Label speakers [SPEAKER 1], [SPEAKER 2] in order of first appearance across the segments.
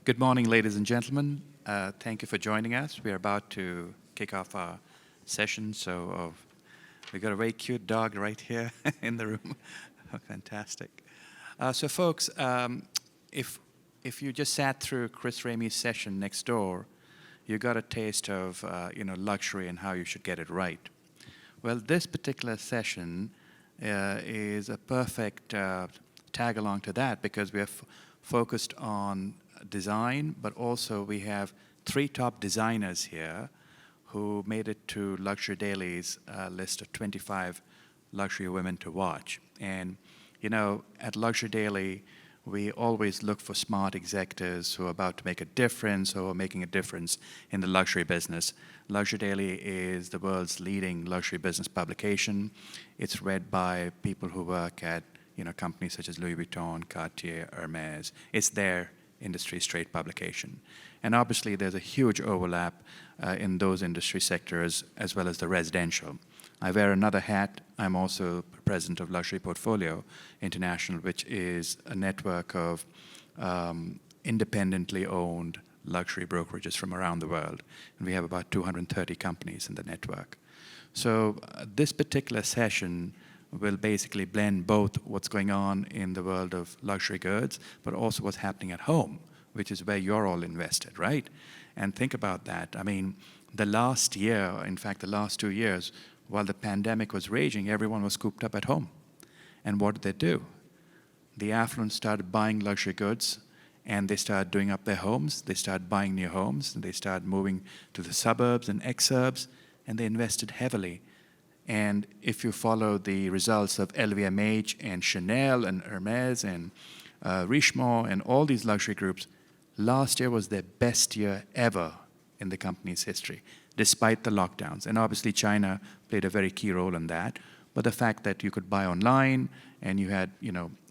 [SPEAKER 1] Good morning, ladies and gentlemen. Thank you for joining us. We are about to kick off our session. We got a very cute dog right here in the room. Fantastic. So, folks, if you just sat through Chris Ramey's session next door, you got a taste of luxury and how you should get it right. Well, this particular session is a perfect tag along to that because we are focused on design, but also we have three top designers here who made it to Luxury Daily's list of 25 luxury women to watch. And, at Luxury Daily, we always look for smart executives who are about to make a difference or are making a difference in the luxury business. Luxury Daily is the world's leading luxury business publication. It's read by people who work at companies such as Louis Vuitton, Cartier, Hermes. It's their industry straight publication. And obviously there's a huge overlap in those industry sectors as well as the residential. I wear another hat. I'm also president of Luxury Portfolio International, which is a network of independently owned luxury brokerages from around the world. And we have about 230 companies in the network. So this particular session will basically blend both what's going on in the world of luxury goods, but also what's happening at home, which is where you're all invested, right? And think about that. I mean, the last year, in fact, the last 2 years, while the pandemic was raging, everyone was cooped up at home. And what did they do? The affluent started buying luxury goods, and they started doing up their homes. They started buying new homes, and they started moving to the suburbs and exurbs, and they invested heavily. And if you follow the results of LVMH and Chanel and Hermes and Richemont and all these luxury groups, last year was their best year ever in the company's history, despite the lockdowns. And obviously China played a very key role in that. But the fact that you could buy online and you had,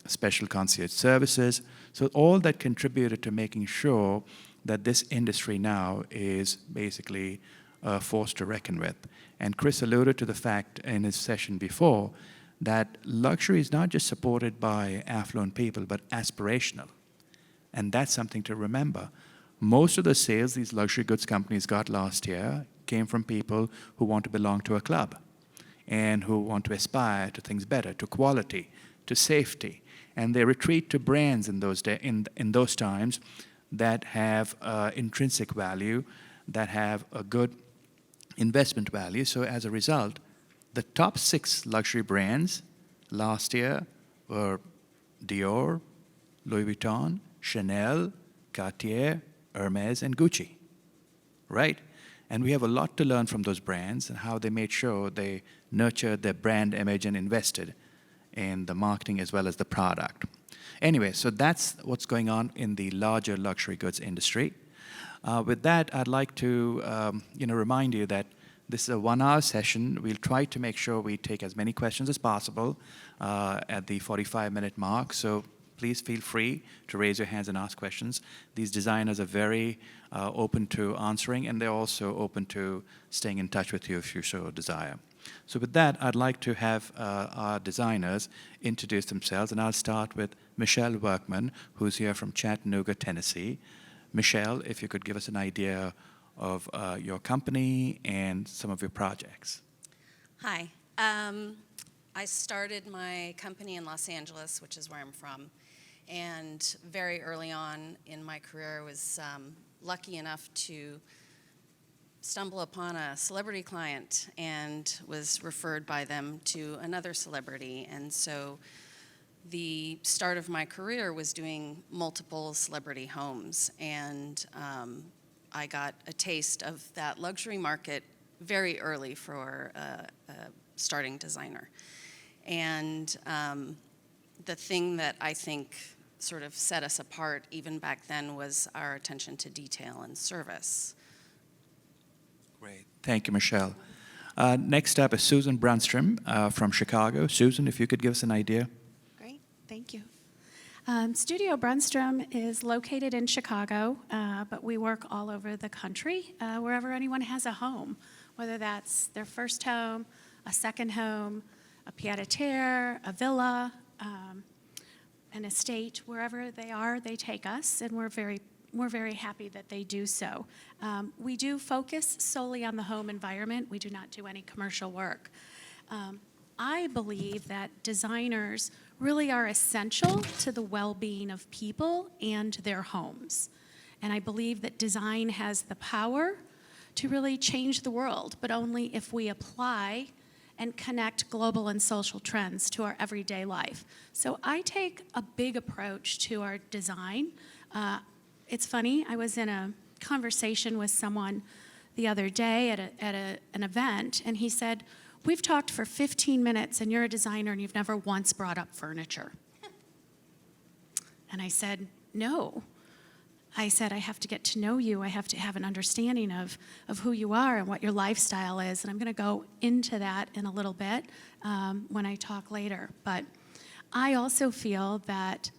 [SPEAKER 1] special concierge services, so all that contributed to making sure that this industry now is basically a force to reckon with. And Chris alluded to the fact in his session before that luxury is not just supported by affluent people, but aspirational. And that's something to remember. Most of the sales these luxury goods companies got last year came from people who want to belong to a club and who want to aspire to things better, to quality, to safety. And they retreat to brands in those times that have intrinsic value, that have a good investment value. So as a result, the top 6 luxury brands last year were Dior, Louis Vuitton, Chanel, Cartier, Hermes, and Gucci, right? And we have a lot to learn from those brands and how they made sure they nurtured their brand image and invested in the marketing as well as the product. Anyway, so that's what's going on in the larger luxury goods industry. With that, I'd like to remind you that this is a 1-hour session. We'll try to make sure we take as many questions as possible at the 45-minute mark. So please feel free to raise your hands and ask questions. These designers are very open to answering, and they're also open to staying in touch with you if you so desire. So with that, I'd like to have our designers introduce themselves, and I'll start with Michelle Workman, who's here from Chattanooga, Tennessee. Michelle, if you could give us an idea of your company and some of your projects.
[SPEAKER 2] Hi. I started my company in Los Angeles, which is where I'm from. And very early on in my career, I was lucky enough to stumble upon a celebrity client and was referred by them to another celebrity. And so the start of my career was doing multiple celebrity homes, and I got a taste of that luxury market very early for a starting designer. And the thing that I think sort of set us apart even back then was our attention to detail and service.
[SPEAKER 1] Great. Thank you, Michelle. Next up is Susan Brunstrom from Chicago. Susan, if you could give us an idea.
[SPEAKER 3] Thank you. Studio Brunstrom is located in Chicago, but we work all over the country, wherever anyone has a home, whether that's their first home, a second home, a pied-à-terre, a villa, an estate, wherever they are, they take us, and we're very we're very happy that they do so. We do focus solely on the home environment. We do not do any commercial work. I believe that designers really are essential to the well-being of people and their homes. And I believe that design has the power to really change the world, but only if we apply and connect global and social trends to our everyday life. So I take a big approach to our design. It's funny, I was in a conversation with someone the other day at an event, and he said, "We've talked for 15 minutes, and you're a designer, and you've never once brought up furniture." And I said, "No." I said, "I have to get to know you. I have to have an understanding of who you are and what your lifestyle is." And I'm going to go into that in a little bit when I talk later. But I also feel that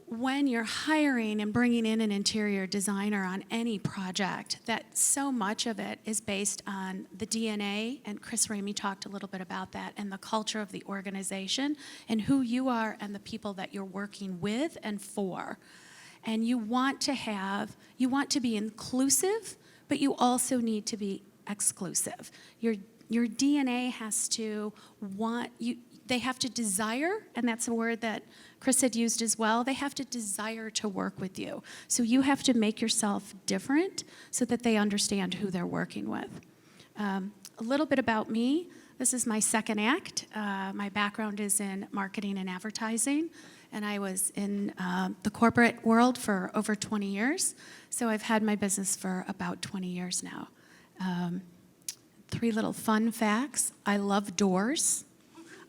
[SPEAKER 3] when you're hiring and bringing in an interior designer on any project, that so much of it is based on the DNA, and Chris Ramey talked a little bit about that, and the culture of the organization and who you are and the people that you're working with and for. And you want to be inclusive, but you also need to be exclusive. Your DNA has to they have to desire, and that's a word that Chris had used as well, they have to desire to work with you. So you have to make yourself different so that they understand who they're working with. A little bit about me. This is my second act. My background is in marketing and advertising, and I was in the corporate world for over 20 years. So I've had my business for about 20 years now. 3 little fun facts. I love doors.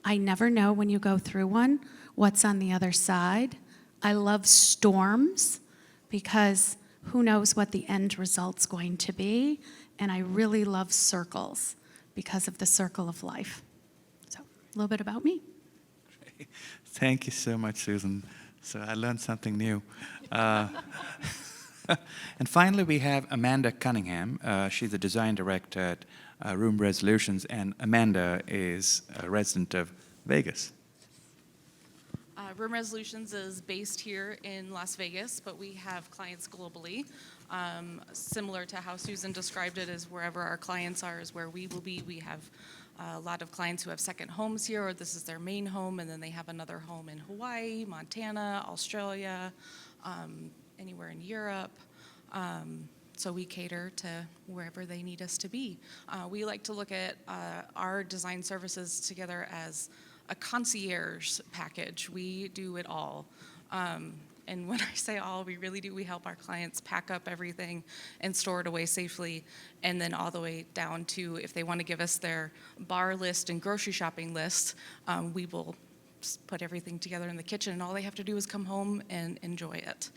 [SPEAKER 3] I never know when you go through one what's on the other side. I love storms because who knows what the end result's going to be. And I really love circles because of the circle of life. So a little bit about me.
[SPEAKER 1] Great. Thank you so much, Susan. So I learned something new. And finally, we have Amanda Cunningham. She's the design director at Room Resolutions, and Amanda is a resident of Vegas.
[SPEAKER 4] Room Resolutions is based here in Las Vegas, but we have clients globally. Similar to how Susan described it, is wherever our clients are is where we will be. We have a lot of clients who have second homes here, or this is their main home, and then they have another home in Hawaii, Montana, Australia, anywhere in Europe. So we cater to wherever they need us to be. We like to look at our design services together as a concierge package. We do it all. And when I say all, we really do. We help our clients pack up everything and store it away safely, and then all the way down to if they want to give us their bar list and grocery shopping list, we will put everything together in the kitchen, and all they have to do is come home and enjoy it.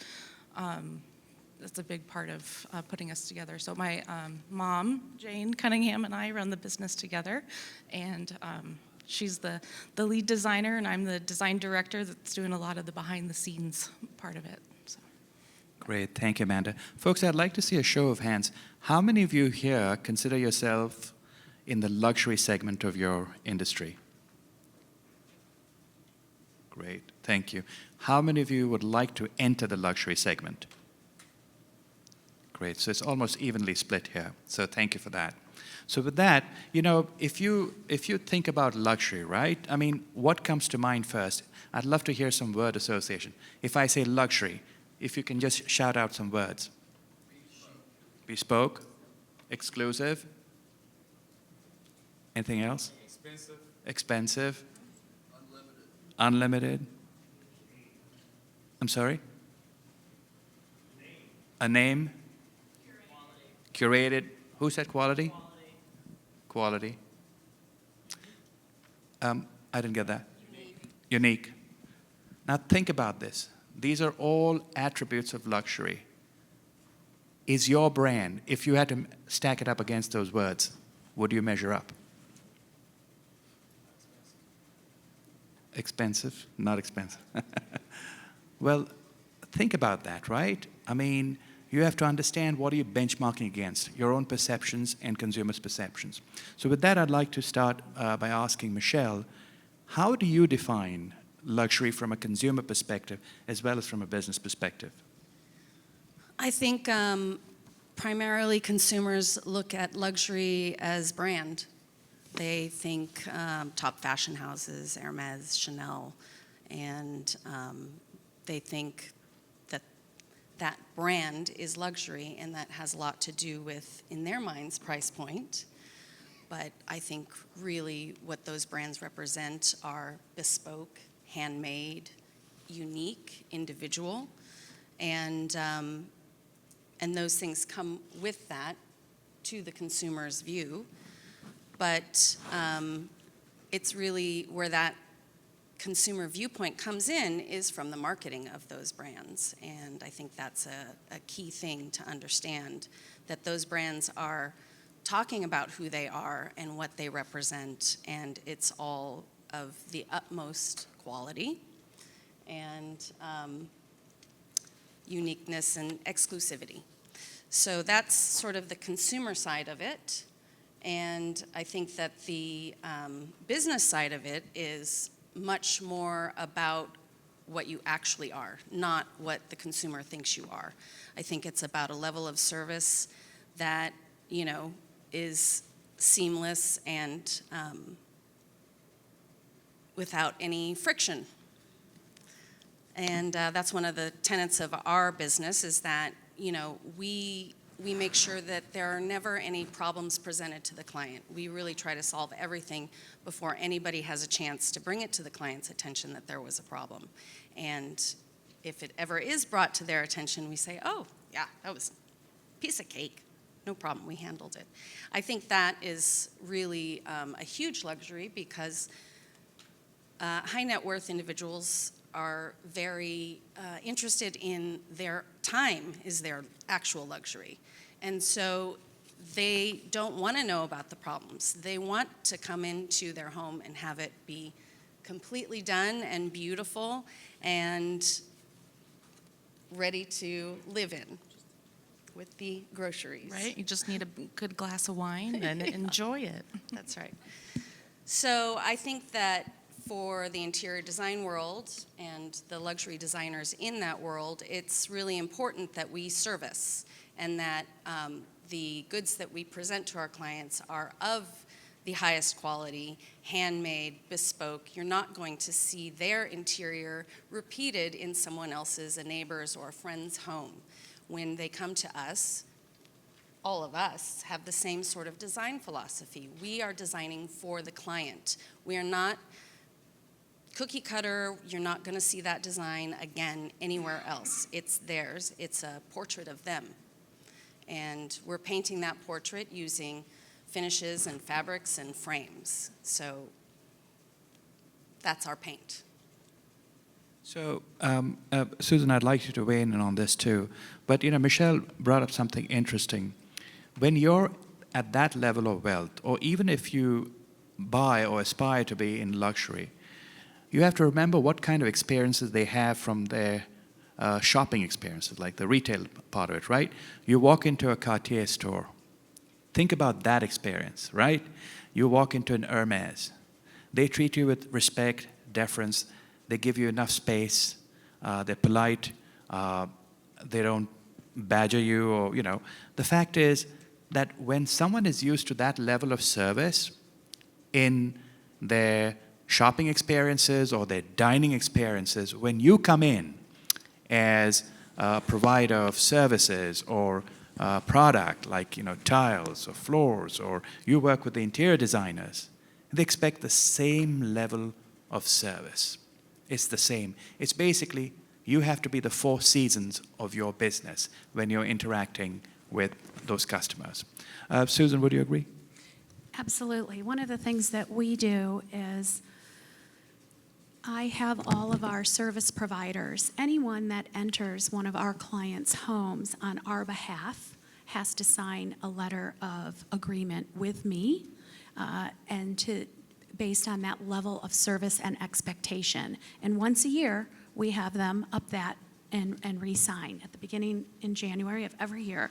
[SPEAKER 4] That's a big part of putting us together. So my mom, Jane Cunningham, and I run the business together, and she's the lead designer, and I'm the design director that's doing a lot of the behind-the-scenes part of it. So.
[SPEAKER 1] Great, thank you, Amanda. Folks, I'd like to see a show of hands. How many of you here consider yourself in the luxury segment of your industry? Great, thank you. How many of you would like to enter the luxury segment? Great, so it's almost evenly split here, so thank you for that. So with that, you know, if you think about luxury, right? I mean, what comes to mind first? I'd love to hear some word association. If I say luxury, if you can just shout out some words. Bespoke, exclusive, anything else? Expensive. Unlimited. I'm sorry? A name? Curated. Who said quality? Quality. I didn't get that. Unique. Now think about this. These are all attributes of luxury. Is your brand, if you had to stack it up against those words, would you measure up? Expensive? Not expensive. Well, think about that, right? I mean, you have to understand what are you benchmarking against, your own perceptions and consumers' perceptions. So with that, I'd like to start by asking Michelle, how do you define luxury from a consumer perspective as well as from a business perspective?
[SPEAKER 2] I think primarily consumers look at luxury as brand. They think top fashion houses, Hermes, Chanel, and they think that that brand is luxury, and that has a lot to do with, in their minds, price point. But I think really what those brands represent are bespoke, handmade, unique, individual, and those things come with that to the consumer's view. But it's really where that consumer viewpoint comes in is from the marketing of those brands. And I think that's a key thing to understand, that those brands are talking about who they are and what they represent, and it's all of the utmost quality and uniqueness and exclusivity. So that's sort of the consumer side of it. And I think that the business side of it is much more about what you actually are, not what the consumer thinks you are. I think it's about a level of service that, you know, is seamless and without any friction. And that's one of the tenets of our business, is that, you know, we make sure that there are never any problems presented to the client. We really try to solve everything before anybody has a chance to bring it to the client's attention that there was a problem. And if it ever is brought to their attention, we say, oh, yeah, that was a piece of cake. No problem, we handled it. I think that is really a huge luxury, because high net worth individuals are very interested in their time is their actual luxury. And so they don't want to know about the problems. They want to come into their home and have it be completely done and beautiful and ready to live in with the groceries.
[SPEAKER 4] Right? You just need a good glass of wine and enjoy it.
[SPEAKER 2] That's right. So I think that for the interior design world and the luxury designers in that world, it's really important that we service, and that the goods that we present to our clients are of the highest quality, handmade, bespoke. You're not going to see their interior repeated in someone else's, a neighbor's or a friend's home. When they come to us, all of us have the same sort of design philosophy. We are designing for the client. We are not cookie cutter. You're not going to see that design again anywhere else. It's theirs. It's a portrait of them. And we're painting that portrait using finishes and fabrics and frames. So that's our paint.
[SPEAKER 1] So, Susan, I'd like you to weigh in on this too. But, you know, Michelle brought up something interesting. When you're at that level of wealth, or even if you buy or aspire to be in luxury, you have to remember what kind of experiences they have from their shopping experiences, like the retail part of it, right? You walk into a Cartier store. Think about that experience, right? You walk into an Hermes. They treat you with respect, deference. They give you enough space. They're polite. They don't badger you, or, you know. The fact is that when someone is used to that level of service in their shopping experiences or their dining experiences, when you come in as a provider of services or product, like, you know, tiles or floors, or you work with the interior designers, they expect the same level of service. It's the same. It's basically, you have to be the four seasons of your business when you're interacting with those customers. Susan, would you agree?
[SPEAKER 3] Absolutely. One of the things that we do is I have all of our service providers. Anyone that enters one of our clients' homes on our behalf has to sign a letter of agreement with me, based on that level of service and expectation. And once a year, we have them up that and re-sign at the beginning in January of every year.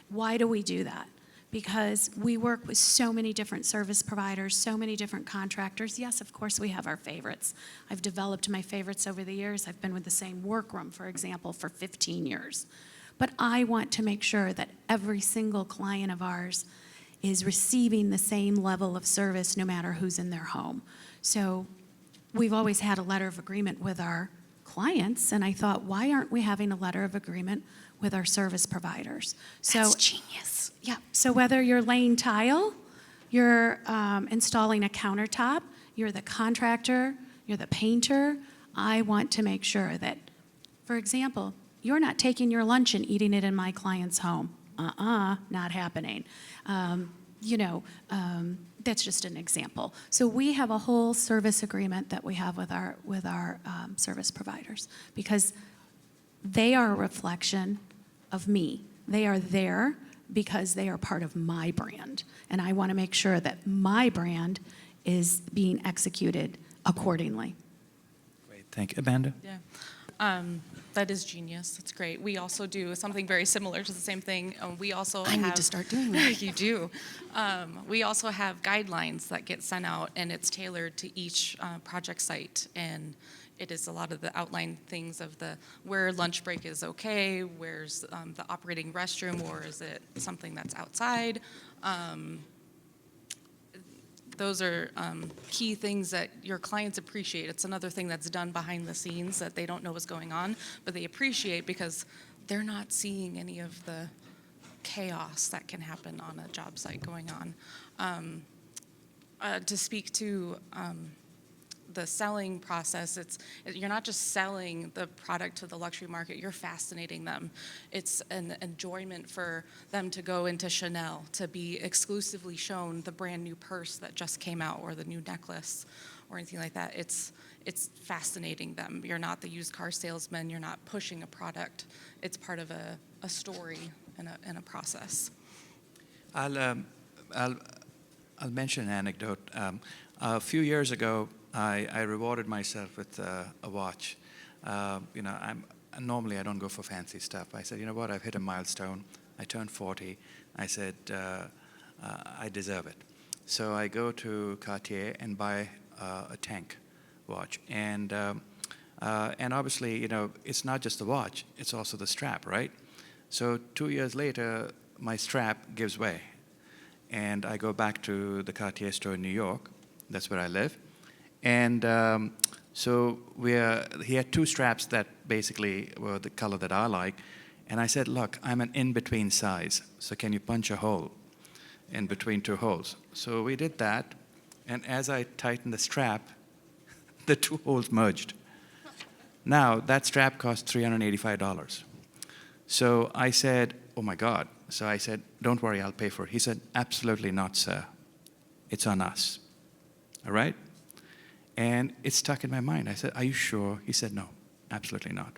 [SPEAKER 3] Why do we do that? Because we work with so many different service providers, so many different contractors. Yes, of course, we have our favorites. I've developed my favorites over the years. I've been with the same workroom, for example, for 15 years. But I want to make sure that every single client of ours is receiving the same level of service no matter who's in their home. So we've always had a letter of agreement with our clients, and I thought, why aren't we having a letter of agreement with our service providers?
[SPEAKER 2] That's genius.
[SPEAKER 3] Yeah, so whether you're laying tile, you're installing a countertop, you're the contractor, you're the painter, I want to make sure that, for example, you're not taking your lunch and eating it in my client's home. Not happening. That's just an example. So we have a whole service agreement that we have with our service providers because they are a reflection of me. They are there because they are part of my brand. And I want to make sure that my brand is being executed accordingly.
[SPEAKER 1] Great, thank you. Amanda?
[SPEAKER 4] Yeah. That is genius. That's great. We also do something very similar to the same thing.
[SPEAKER 2] I need to start doing that.
[SPEAKER 4] You do. We also have guidelines that get sent out, and it's tailored to each project site. And it is a lot of the outline things of where lunch break is okay, where's the operating restroom, or is it something that's outside. Those are key things that your clients appreciate. It's another thing that's done behind the scenes that they don't know what's going on, but they appreciate because they're not seeing any of the chaos that can happen on a job site going on. To speak to the selling process, you're not just selling the product to the luxury market, you're fascinating them. It's an enjoyment for them to go into Chanel, to be exclusively shown the brand new purse that just came out or the new necklace or anything like that. It's fascinating them. You're not the used car salesman, you're not pushing a product. It's part of a story and a process.
[SPEAKER 1] I'll mention an anecdote. A few years ago, I rewarded myself with a watch. Normally I don't go for fancy stuff. I said, you know what, I've hit a milestone. I turned 40. I said, I deserve it. So I go to Cartier and buy a tank watch. And obviously, it's not just the watch, it's also the strap, right? So 2 years later, my strap gives way. And I go back to the Cartier store in New York. That's where I live. And so he had two straps that basically were the color that I like. And I said, look, I'm an in-between size, so can you punch a hole in between two holes? So we did that, and as I tightened the strap, the two holes merged. Now, that strap cost $385. So I said, oh my God. So I said, don't worry, I'll pay for it. He said, absolutely not, sir. It's on us. All right? And it stuck in my mind. I said, are you sure? He said, no, absolutely not.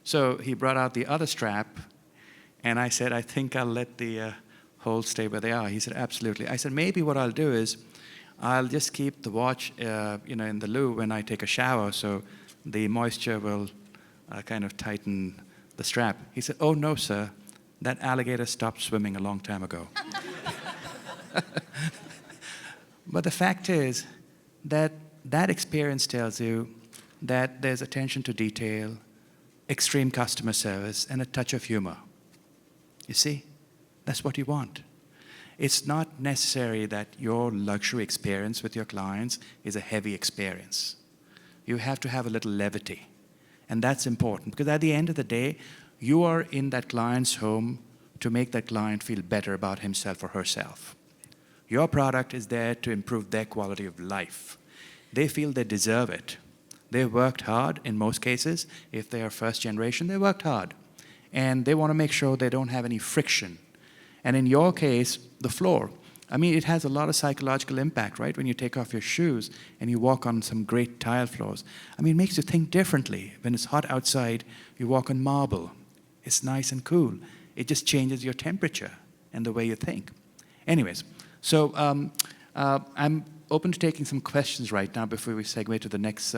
[SPEAKER 1] So he brought out the other strap, and I said, I think I'll let the holes stay where they are. He said, absolutely. I said, maybe what I'll do is I'll just keep the watch in the loo when I take a shower, so the moisture will kind of tighten the strap. He said, oh, no, sir. That alligator stopped swimming a long time ago. But the fact is that experience tells you that there's attention to detail, extreme customer service, and a touch of humor. You see? That's what you want. It's not necessary that your luxury experience with your clients is a heavy experience. You have to have a little levity. And that's important because at the end of the day, you are in that client's home to make that client feel better about himself or herself. Your product is there to improve their quality of life. They feel they deserve it. They worked hard in most cases. If they are first generation, they worked hard. And they want to make sure they don't have any friction. And in your case, the floor. I mean, it has a lot of psychological impact, right? When you take off your shoes and you walk on some great tile floors. I mean, it makes you think differently. When it's hot outside, you walk on marble. It's nice and cool. It just changes your temperature and the way you think. Anyways, so I'm open to taking some questions right now before we segue to the next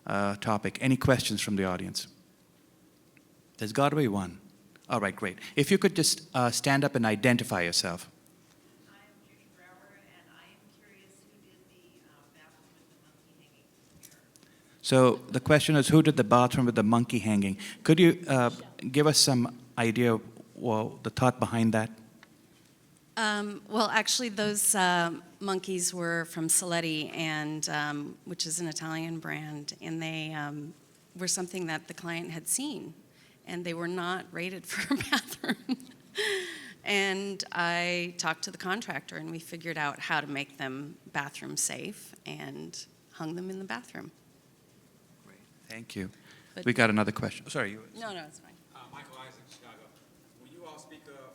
[SPEAKER 1] topic. Any questions from the audience? There's got to be one. All right, great. If you could just stand up and identify yourself.
[SPEAKER 5] I am Judy Brower, and I am curious who did the bathroom with the monkey hanging here.
[SPEAKER 1] So the question is, who did the bathroom with the monkey hanging? Could you give us some idea, well, the thought behind that?
[SPEAKER 2] Well, actually, those monkeys were from Saletti, and which is an Italian brand, and they were something that the client had seen, and they were not rated for a bathroom. And I talked to the contractor, and we figured out how to make them bathroom safe, and hung them in the bathroom.
[SPEAKER 1] Thank you.
[SPEAKER 2] But-
[SPEAKER 1] We got another question. Sorry.
[SPEAKER 2] No, it's fine.
[SPEAKER 6] Michael Isaac, Chicago. When you all speak of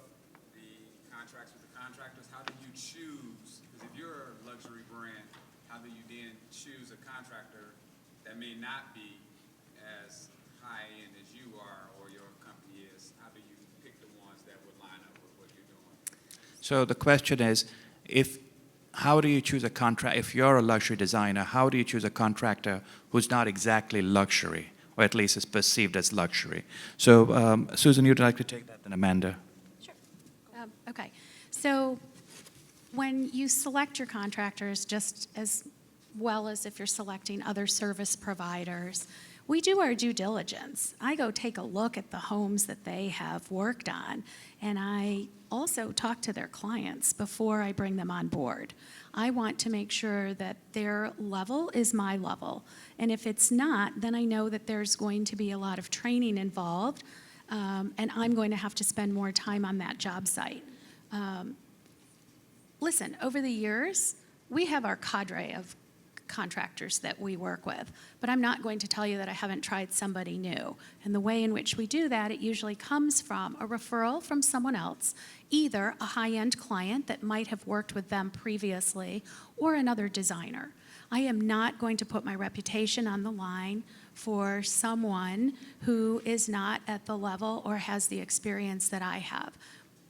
[SPEAKER 6] the contracts with the contractors, how do you choose? Because if you're a luxury brand, how do you then choose a contractor that may not be as high-end as you are or your company is? How do you pick the ones that would line up with what you're doing?
[SPEAKER 1] So the question is, how do you choose a contract? If you're a luxury designer, how do you choose a contractor who's not exactly luxury, or at least is perceived as luxury? So, Susan, you'd like to take that, then Amanda.
[SPEAKER 3] Sure. Okay. So when you select your contractors, just as well as if you're selecting other service providers, we do our due diligence. I go take a look at the homes that they have worked on, and I also talk to their clients before I bring them on board. I want to make sure that their level is my level, and if it's not, then I know that there's going to be a lot of training involved, and I'm going to have to spend more time on that job site. Listen, over the years, we have our cadre of contractors that we work with, but I'm not going to tell you that I haven't tried somebody new. And the way in which we do that, it usually comes from a referral from someone else, either a high-end client that might have worked with them previously or another designer. I am not going to put my reputation on the line for someone who is not at the level or has the experience that I have.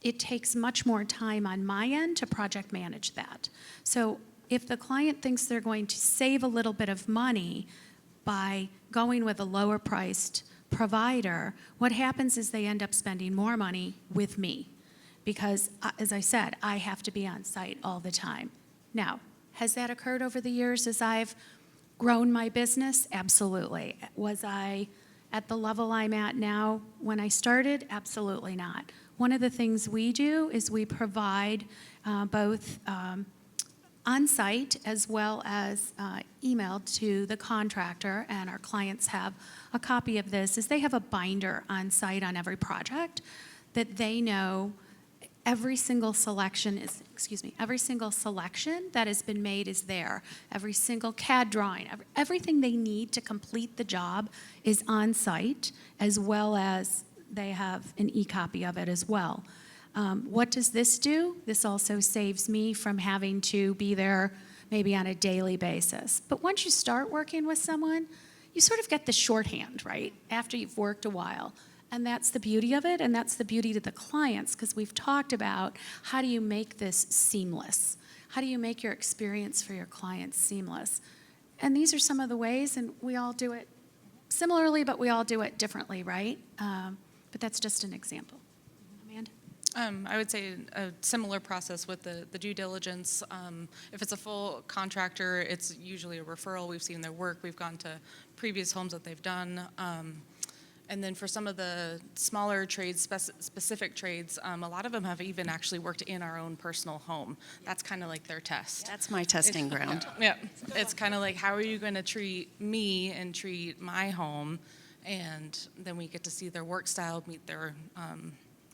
[SPEAKER 3] It takes much more time on my end to project manage that. So if the client thinks they're going to save a little bit of money by going with a lower priced provider, what happens is they end up spending more money with me because, as I said, I have to be on site all the time. Now, has that occurred over the years as I've grown my business? Absolutely. Was I at the level I'm at now when I started? Absolutely not. One of the things we do is we provide both on-site as well as emailed to the contractor, and our clients have a copy of this, is they have a binder on-site on every project that they know every single selection that has been made is there. Every single CAD drawing, everything they need to complete the job is on-site, as well as they have an e-copy of it as well. What does this do? This also saves me from having to be there maybe on a daily basis. But once you start working with someone, you sort of get the shorthand, right, after you've worked a while. And that's the beauty of it, and that's the beauty to the clients, because we've talked about how do you make this seamless? How do you make your experience for your clients seamless? And these are some of the ways, and we all do it similarly, but we all do it differently, right? But that's just an example. Amanda?
[SPEAKER 4] I would say a similar process with the due diligence. If it's a full contractor, it's usually a referral. We've seen their work. We've gone to previous homes that they've done. And then for some of the smaller trades, specific trades, a lot of them have even actually worked in our own personal home. That's kind of like their test.
[SPEAKER 2] That's my testing ground.
[SPEAKER 4] Yeah, it's kind of like, how are you going to treat me and treat my home? And then we get to see their work style, meet their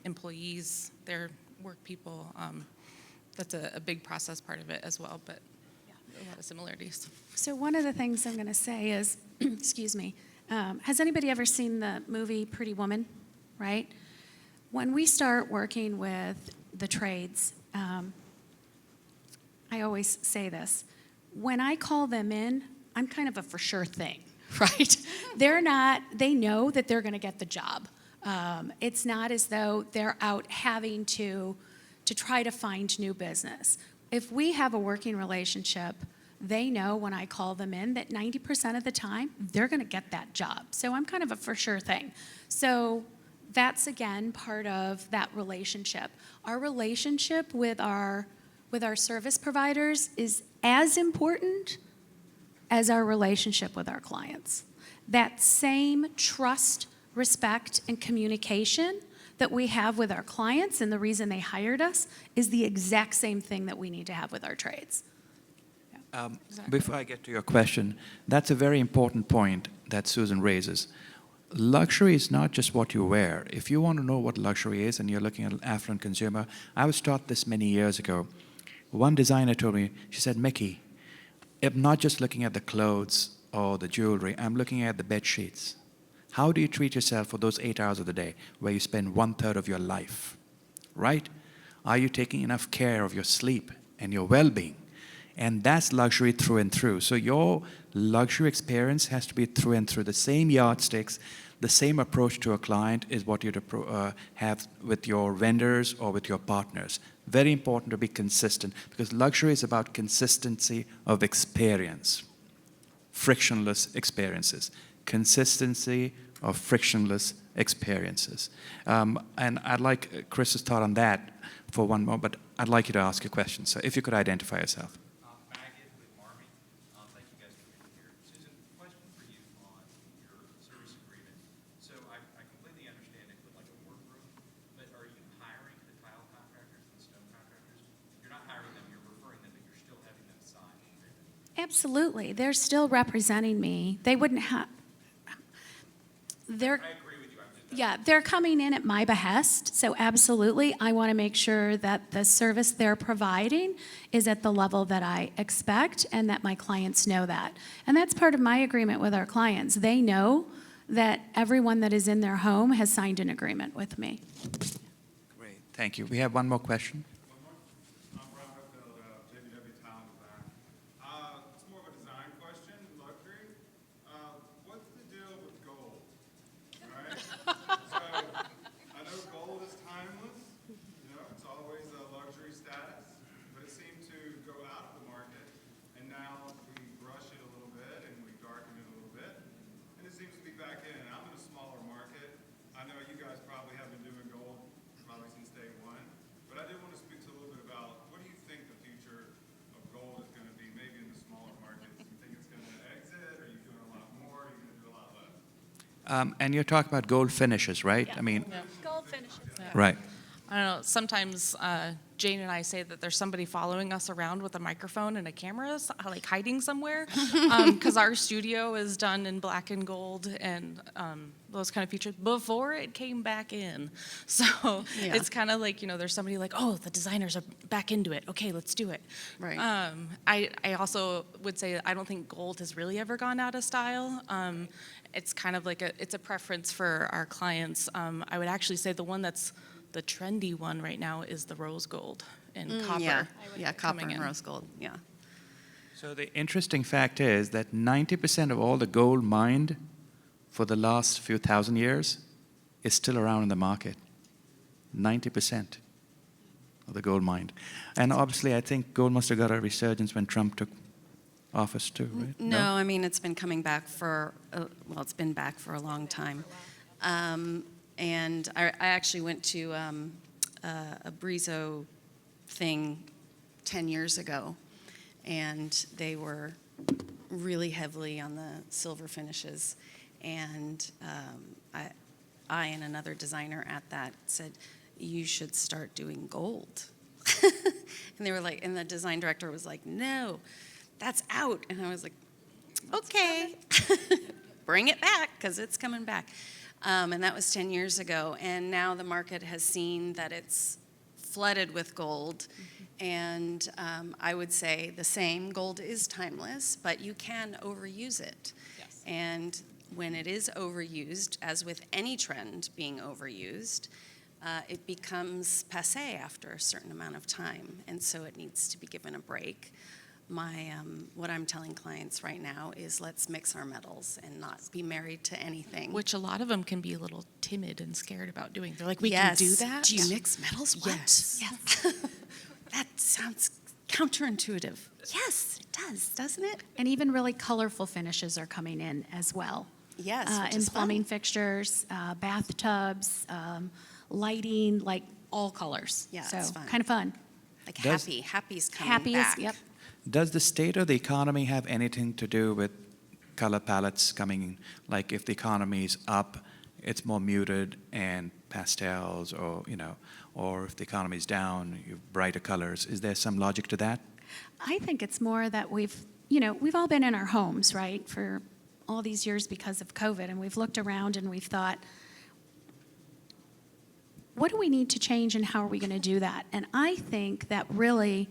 [SPEAKER 4] employees, their work people. That's a big process part of it as well, but a lot of similarities.
[SPEAKER 3] So one of the things I'm going to say is, excuse me, has anybody ever seen the movie Pretty Woman, right? When we start working with the trades, I always say this. When I call them in, I'm kind of a for sure thing, right? They know that they're going to get the job. It's not as though they're out having to try to find new business. If we have a working relationship, they know when I call them in that 90% of the time, they're going to get that job. So I'm kind of a for sure thing. So that's, again, part of that relationship. Our relationship with our service providers is as important as our relationship with our clients. That same trust, respect, and communication that we have with our clients and the reason they hired us is the exact same thing that we need to have with our trades.
[SPEAKER 1] Before I get to your question, that's a very important point that Susan raises. Luxury is not just what you wear. If you want to know what luxury is and you're looking at an affluent consumer, I was taught this many years ago. One designer told me, she said, Mickey, I'm not just looking at the clothes or the jewelry, I'm looking at the bed sheets. How do you treat yourself for those 8 hours of the day where you spend 1/3 of your life, right? Are you taking enough care of your sleep and your well-being? And that's luxury through and through. So your luxury experience has to be through and through. The same yardsticks, the same approach to a client is what you'd have with your vendors or with your partners. Very important to be consistent because luxury is about consistency of experience, frictionless experiences. Consistency of frictionless experiences. And I'd like Chris's thought on that for one more, but I'd like you to ask a question. So if you could identify yourself.
[SPEAKER 7] Magid with Marmy. Thank you guys for being here. Susan, question for you on your service agreement. So I completely understand it with like a workroom, but are you hiring the tile contractors and the stone contractors? You're not hiring them, you're referring them, but you're still having them sign the agreement.
[SPEAKER 3] Absolutely. They're still representing me. They wouldn't have, they're,
[SPEAKER 7] I agree with you. I'm just
[SPEAKER 3] yeah, they're coming in at my behest. So absolutely, I want to make sure that the service they're providing is at the level that I expect and that my clients know that. And that's part of my agreement with our clients. They know that everyone that is in their home has signed an agreement with me.
[SPEAKER 1] Great, thank you. We have one more question.
[SPEAKER 8] I'm Rob Redfield, JBW Talent Design. It's more of a design question, luxury. What's the deal with gold? Right? So I know gold is timeless. You know, it's always a luxury status, but it seemed to go out of the market, and now we brush it a little bit and we darken it a little bit, and it seems to be back in. I'm in a smaller market. I know you guys probably have been doing gold probably since day one, but I did want to speak to a little bit about what do you think the future of gold is going to be, maybe in the smaller markets? Do you think it's going to exit? Are you doing a lot more? Are you going to do a lot less?
[SPEAKER 1] And you're talking about gold finishes, right? I mean,
[SPEAKER 3] Gold finishes.
[SPEAKER 1] right.
[SPEAKER 4] I don't know, sometimes Jane and I say that there's somebody following us around with a microphone and a camera, like hiding somewhere, because our studio is done in black and gold and those kind of features before it came back in. So
[SPEAKER 2] Yeah.
[SPEAKER 4] it's kind of like, you know, there's somebody like, oh, the designers are back into it. Okay, let's do it.
[SPEAKER 2] Right.
[SPEAKER 4] I also would say I don't think gold has really ever gone out of style. It's kind of like it's a preference for our clients. I would actually say the one that's the trendy one right now is the rose gold and copper.
[SPEAKER 2] Yeah, copper
[SPEAKER 4] coming
[SPEAKER 2] and
[SPEAKER 4] in.
[SPEAKER 2] rose gold, yeah.
[SPEAKER 1] So the interesting fact is that 90% of all the gold mined for the last few thousand years is still around in the market. 90% of the gold mined. And obviously, I think gold must have got a resurgence when Trump took office too, right?
[SPEAKER 2] No, I mean, it's been coming back for, well, it's been back for a long time. And I actually went to a Brizo thing 10 years ago, and they were really heavily on the silver finishes. And I and another designer at that said, you should start doing gold. And they were like, and the design director was like, no, that's out. And I was like, okay, bring it back, because it's coming back. And that was 10 years ago. And now the market has seen that it's flooded with gold. And I would say the same, gold is timeless, but you can overuse it.
[SPEAKER 4] Yes.
[SPEAKER 2] And when it is overused, as with any trend being overused, it becomes passé after a certain amount of time. And so it needs to be given a break. What I'm telling clients right now is let's mix our metals and not be married to anything.
[SPEAKER 4] Which a lot of them can be a little timid and scared about doing. They're like, we
[SPEAKER 2] Yes.
[SPEAKER 4] can do that?
[SPEAKER 2] Do you mix metals? What?
[SPEAKER 4] Yes.
[SPEAKER 2] Yes. That sounds counterintuitive. Yes, it does, doesn't it?
[SPEAKER 3] And even really colorful finishes are coming in as well.
[SPEAKER 2] Yes, which
[SPEAKER 3] In
[SPEAKER 2] is
[SPEAKER 3] plumbing
[SPEAKER 2] fun.
[SPEAKER 3] fixtures, bathtubs, lighting, like all colors.
[SPEAKER 2] Yeah,
[SPEAKER 3] so
[SPEAKER 2] it's fun.
[SPEAKER 3] kind of fun.
[SPEAKER 2] Like
[SPEAKER 1] Does-
[SPEAKER 2] happy's coming
[SPEAKER 3] Happy
[SPEAKER 2] back.
[SPEAKER 3] is, yep.
[SPEAKER 1] Does the state of the economy have anything to do with color palettes coming in? Like if the economy is up, it's more muted and pastels, or or if the economy is down, you have brighter colors. Is there some logic to that?
[SPEAKER 3] I think it's more that we've all been in our homes, right, for all these years because of COVID, and we've looked around and we've thought, what do we need to change and how are we going to do that? And I think that really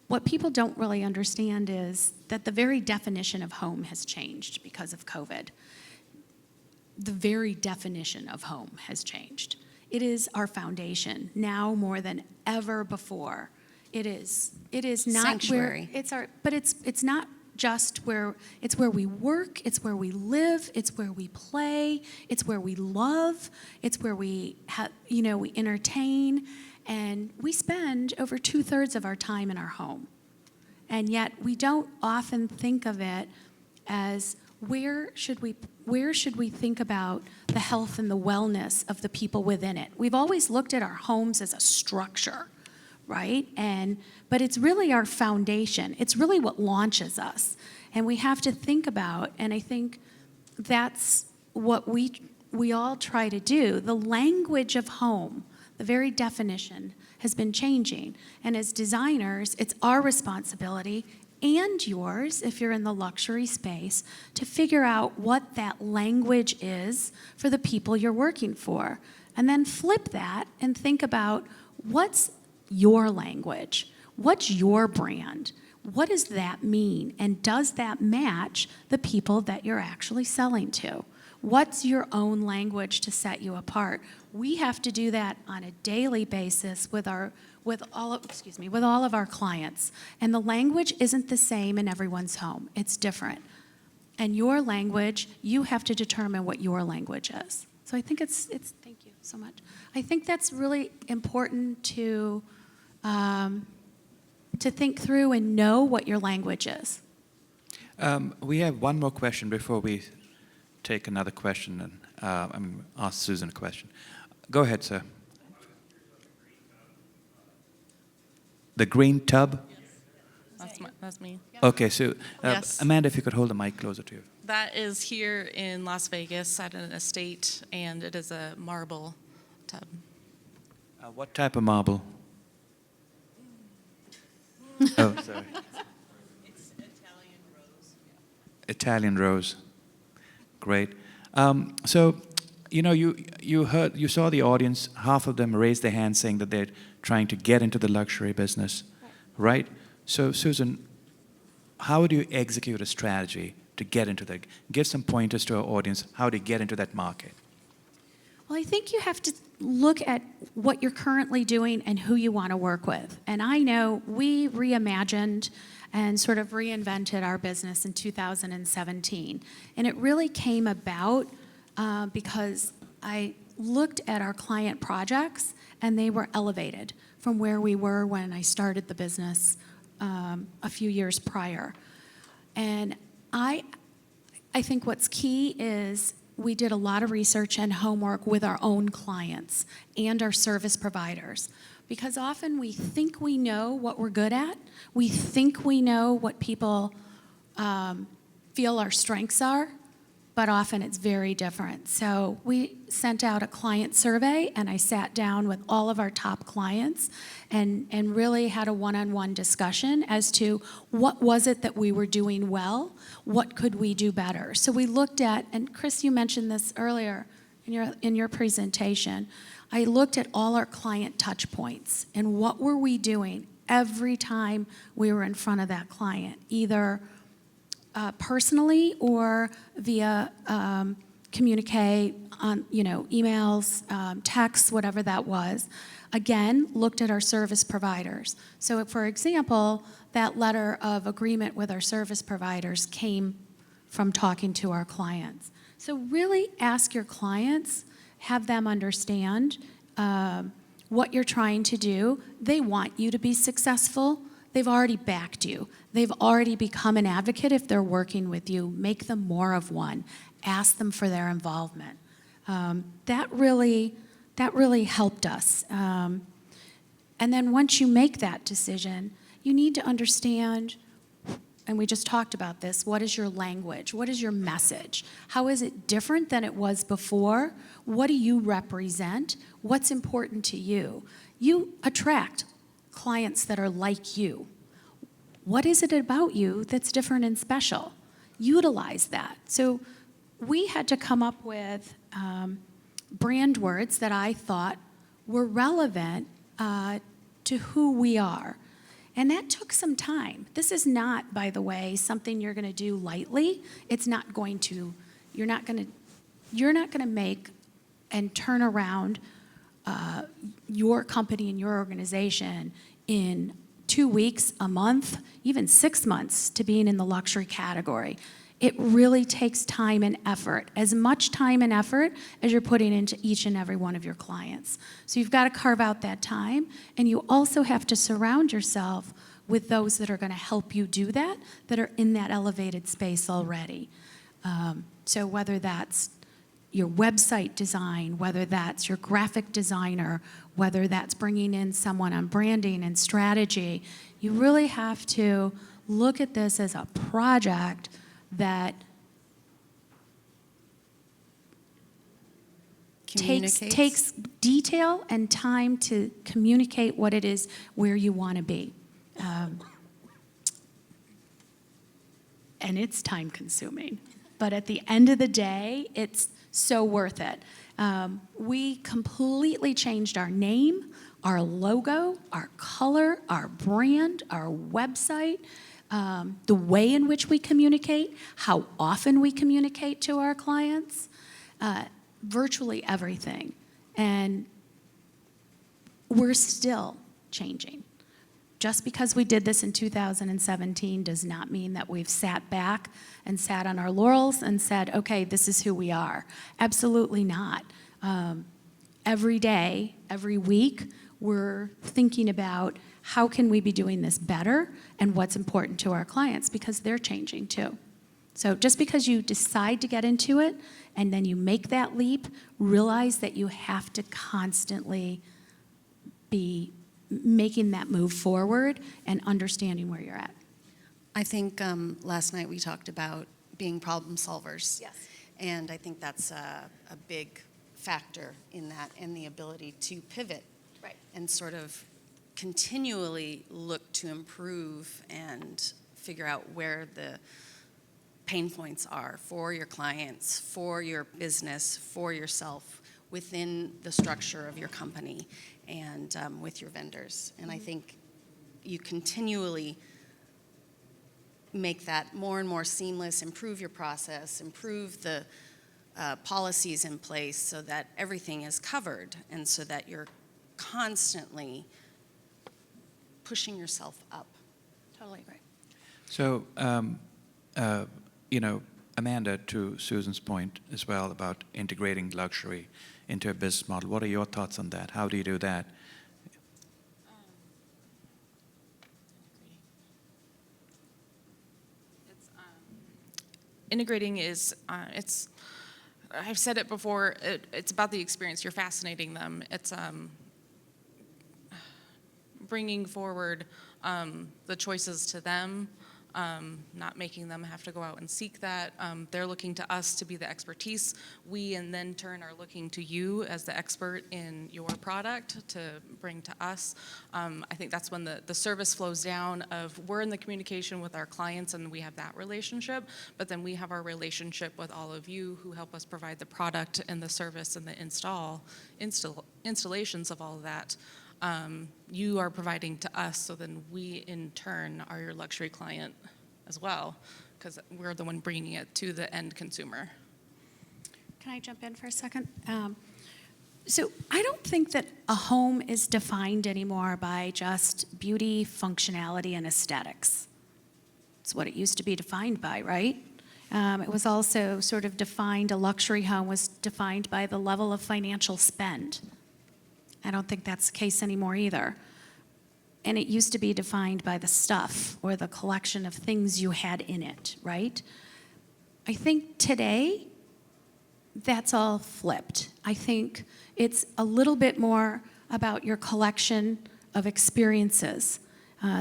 [SPEAKER 3] what people don't really understand is that the very definition of home has changed because of COVID. The very definition of home has changed. It is our foundation now more than ever before. It is not
[SPEAKER 2] Sanctuary.
[SPEAKER 3] but it's not just where, it's where we work, it's where we live, it's where we play, it's where we love, it's where we we entertain, and we spend over 2/3 of our time in our home. And yet we don't often think of it as where should we think about the health and the wellness of the people within it. We've always looked at our homes as a structure, right? But it's really our foundation. It's really what launches us. And we have to think about, and I think that's what we all try to do. The language of home, the very definition, has been changing. And as designers, it's our responsibility and yours, if you're in the luxury space, to figure out what that language is for the people you're working for. And then flip that and think about what's your language? What's your brand? What does that mean? And does that match the people that you're actually selling to? What's your own language to set you apart? We have to do that on a daily basis with all of our clients. And the language isn't the same in everyone's home. It's different. And your language, you have to determine what your language is. So I think it's thank you so much. I think that's really important to think through and know what your language is.
[SPEAKER 1] We have one more question before we take another question and ask Susan a question. Go ahead, sir. The green tub?
[SPEAKER 4] That's me.
[SPEAKER 1] Okay, so
[SPEAKER 4] Yes.
[SPEAKER 1] Amanda, if you could hold the mic closer to you.
[SPEAKER 4] That is here in Las Vegas at an estate, and it is a marble tub.
[SPEAKER 1] What type of marble? Oh, sorry.
[SPEAKER 5] It's Italian rose.
[SPEAKER 1] Italian rose. Great. So, you saw the audience. Half of them raised their hands saying that they're trying to get into the luxury business, right? So, Susan, how do you execute a strategy to get into that? Give some pointers to our audience how to get into that market.
[SPEAKER 3] Well, I think you have to look at what you're currently doing and who you want to work with. And I know we reimagined and sort of reinvented our business in 2017. And it really came about because I looked at our client projects and they were elevated from where we were when I started the business a few years prior. And I think what's key is we did a lot of research and homework with our own clients and our service providers, because often we think we know what we're good at. We think we know what people feel our strengths are, but often it's very different. So we sent out a client survey, and I sat down with all of our top clients and really had a one-on-one discussion as to what was it that we were doing well, what could we do better. So we looked at, and Chris, you mentioned this earlier in your presentation, I looked at all our client touch points and what were we doing every time we were in front of that client, either personally or via communique on emails, texts, whatever that was. Again, looked at our service providers. So for example, that letter of agreement with our service providers came from talking to our clients. So really ask your clients, have them understand what you're trying to do. They want you to be successful. They've already backed you. They've already become an advocate if they're working with you. Make them more of one. Ask them for their involvement. That really helped us. And then once you make that decision, you need to understand and we just talked about this, what is your language? What is your message? How is it different than it was before? What do you represent? What's important to you? You attract clients that are like you. What is it about you that's different and special? Utilize that. So we had to come up with brand words that I thought were relevant to who we are. And that took some time. This is not, by the way, something you're going to do lightly. It's not going to, you're not going to make and turn around your company and your organization in 2 weeks, a month, even 6 months to being in the luxury category. It really takes time and effort, as much time and effort as you're putting into each and every one of your clients. So you've got to carve out that time, and you also have to surround yourself with those that are going to help you do that, that are in that elevated space already. So whether that's your website design, whether that's your graphic designer, whether that's bringing in someone on branding and strategy, you really have to look at this as a project that takes detail and time to communicate what it is where you want to be. And it's time consuming. But at the end of the day, it's so worth it. We completely changed our name, our logo, our color, our brand, our website, the way in which we communicate, how often we communicate to our clients, virtually everything. And we're still changing. Just because we did this in 2017 does not mean that we've sat back and sat on our laurels and said, okay, this is who we are. Absolutely not. Every day, every week, we're thinking about how can we be doing this better and what's important to our clients, because they're changing too. So just because you decide to get into it and then you make that leap, realize that you have to constantly be making that move forward and understanding where you're at.
[SPEAKER 2] I think last night we talked about being problem solvers.
[SPEAKER 3] Yes.
[SPEAKER 2] And I think that's a big factor in that, and the ability to pivot.
[SPEAKER 3] Right.
[SPEAKER 2] And sort of continually look to improve and figure out where the pain points are for your clients, for your business, for yourself, within the structure of your company and with your vendors. And I think you continually make that more and more seamless, improve your process, improve the policies in place so that everything is covered and so that you're constantly pushing yourself up.
[SPEAKER 3] Totally right.
[SPEAKER 1] So, Amanda, to Susan's point as well about integrating luxury into a business model, what are your thoughts on that? How do you do that?
[SPEAKER 4] Integrating is, I've said it before, it's about the experience. You're fascinating them. It's bringing forward the choices to them, not making them have to go out and seek that. They're looking to us to be the expertise. We, in then turn, are looking to you as the expert in your product to bring to us. I think that's when the service flows down of we're in the communication with our clients and we have that relationship, but then we have our relationship with all of you who help us provide the product and the service and the installations of all of that. You are providing to us, so then we in turn are your luxury client as well, because we're the one bringing it to the end consumer.
[SPEAKER 3] Can I jump in for a second? So I don't think that a home is defined anymore by just beauty, functionality, and aesthetics. It's what it used to be defined by, right? It was also sort of defined, a luxury home was defined by the level of financial spend. I don't think that's the case anymore either. And it used to be defined by the stuff or the collection of things you had in it, right? I think today, that's all flipped. I think it's a little bit more about your collection of experiences.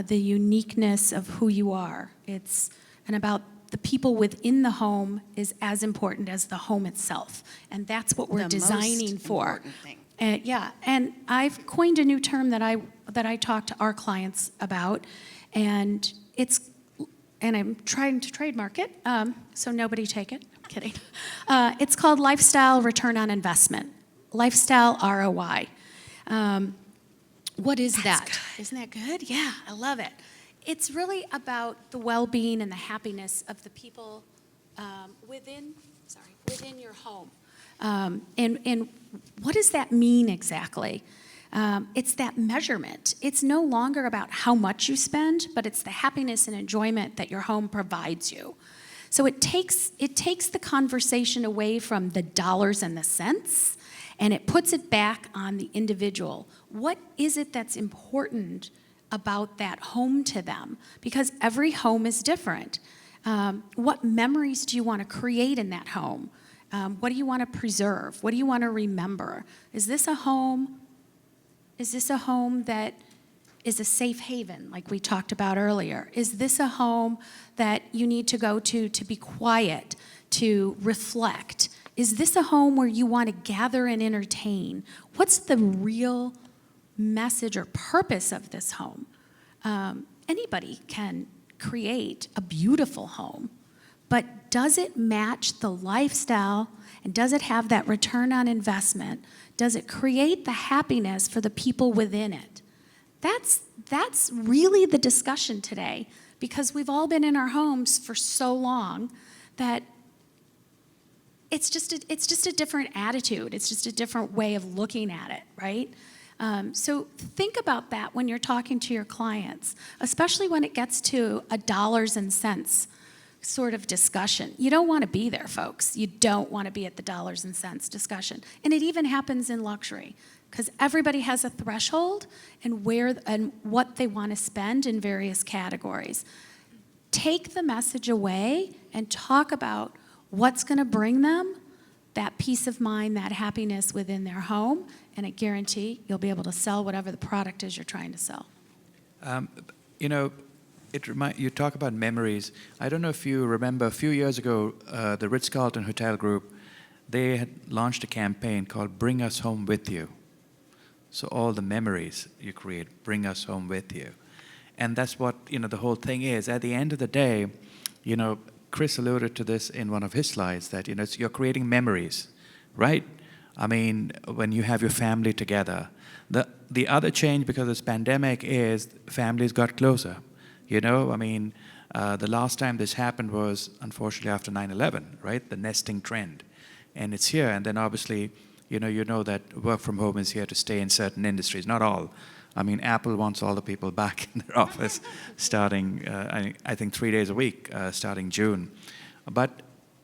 [SPEAKER 3] the uniqueness of who you are. And about the people within the home is as important as the home itself. And that's what we're
[SPEAKER 2] The
[SPEAKER 3] designing
[SPEAKER 2] most
[SPEAKER 3] for.
[SPEAKER 2] important thing.
[SPEAKER 3] Yeah, and I've coined a new term that I talk to our clients about, and I'm trying to trademark it, so nobody take it. I'm kidding. It's called lifestyle return on investment, lifestyle ROI. What is that? Isn't that good? Yeah, I love it. It's really about the well-being and the happiness of the people within your home. And what does that mean exactly? It's that measurement. It's no longer about how much you spend, but it's the happiness and enjoyment that your home provides you. So it takes the conversation away from the dollars and the cents, and it puts it back on the individual. What is it that's important about that home to them? Because every home is different. What memories do you want to create in that home? What do you want to preserve? What do you want to remember? Is this a home that is a safe haven, like we talked about earlier? Is this a home that you need to go to be quiet, to reflect? Is this a home where you want to gather and entertain? What's the real message or purpose of this home? Anybody can create a beautiful home, but does it match the lifestyle, and does it have that return on investment? Does it create the happiness for the people within it? That's really the discussion today, because we've all been in our homes for so long that it's just a different attitude. It's just a different way of looking at it, right? So think about that when you're talking to your clients, especially when it gets to a dollars and cents sort of discussion. You don't want to be there, folks. You don't want to be at the dollars and cents discussion. And it even happens in luxury, because everybody has a threshold and what they want to spend in various categories. Take the message away and talk about what's going to bring them that peace of mind, that happiness within their home, and I guarantee you'll be able to sell whatever the product is you're trying to sell.
[SPEAKER 1] You know, you talk about memories. I don't know if you remember, a few years ago, the Ritz-Carlton Hotel Group, they had launched a campaign called Bring Us Home With You. So all the memories you create, bring us home with you. And that's what, the whole thing is. At the end of the day, Chris alluded to this in one of his slides, that, you're creating memories, right? I mean, when you have your family together. The other change because of this pandemic is families got closer. The last time this happened was, unfortunately, after 9/11, right? The nesting trend. And it's here. And then obviously, you know that work from home is here to stay in certain industries, not all. Apple wants all the people back in their office starting, I think, 3 days a week, starting June. But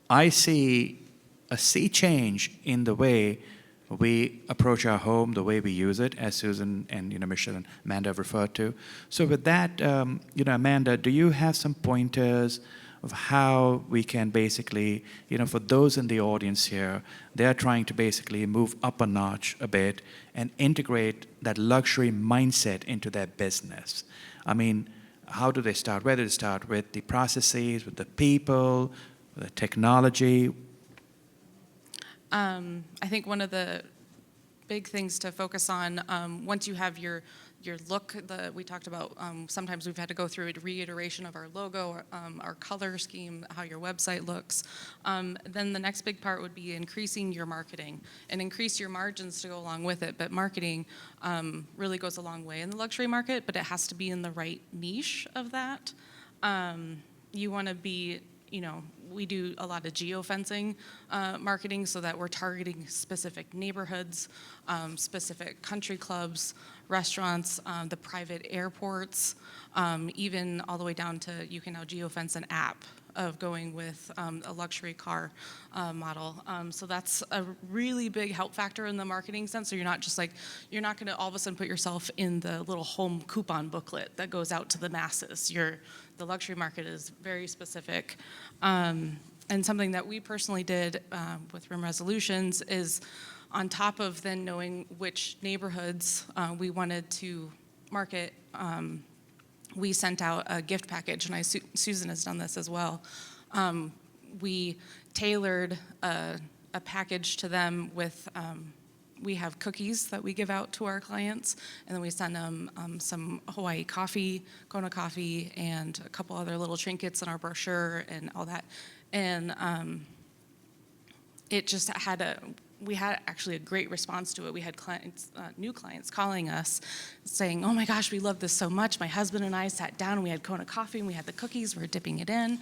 [SPEAKER 1] I see a sea change in the way we approach our home, the way we use it, as Susan and Michelle and Amanda have referred to. So with that, Amanda, do you have some pointers of how we can basically, for those in the audience here, they're trying to basically move up a notch a bit and integrate that luxury mindset into their business? How do they start? Where do they start? With the processes, with the people, with the technology?
[SPEAKER 4] I think one of the big things to focus on, once you have your look, we talked about, sometimes we've had to go through a reiteration of our logo, our color scheme, how your website looks. Then the next big part would be increasing your marketing and increase your margins to go along with it. But marketing really goes a long way in the luxury market, but it has to be in the right niche of that. You want to be, we do a lot of geofencing marketing so that we're targeting specific neighborhoods, specific country clubs, restaurants, the private airports, even all the way down to you can now geofence an app of going with a luxury car model. So that's a really big help factor in the marketing sense. So you're not going to all of a sudden put yourself in the little home coupon booklet that goes out to the masses. The luxury market is very specific. And something that we personally did with Room Resolutions is, on top of then knowing which neighborhoods we wanted to market we sent out a gift package, and Susan has done this as well. We tailored a package to them with, we have cookies that we give out to our clients, and then we send them some Hawaii coffee, Kona coffee, and a couple other little trinkets in our brochure and all that. And it just we had actually a great response to it. We had clients, new clients calling us saying, oh my gosh, we love this so much. My husband and I sat down and we had Kona coffee and we had the cookies, we were dipping it in.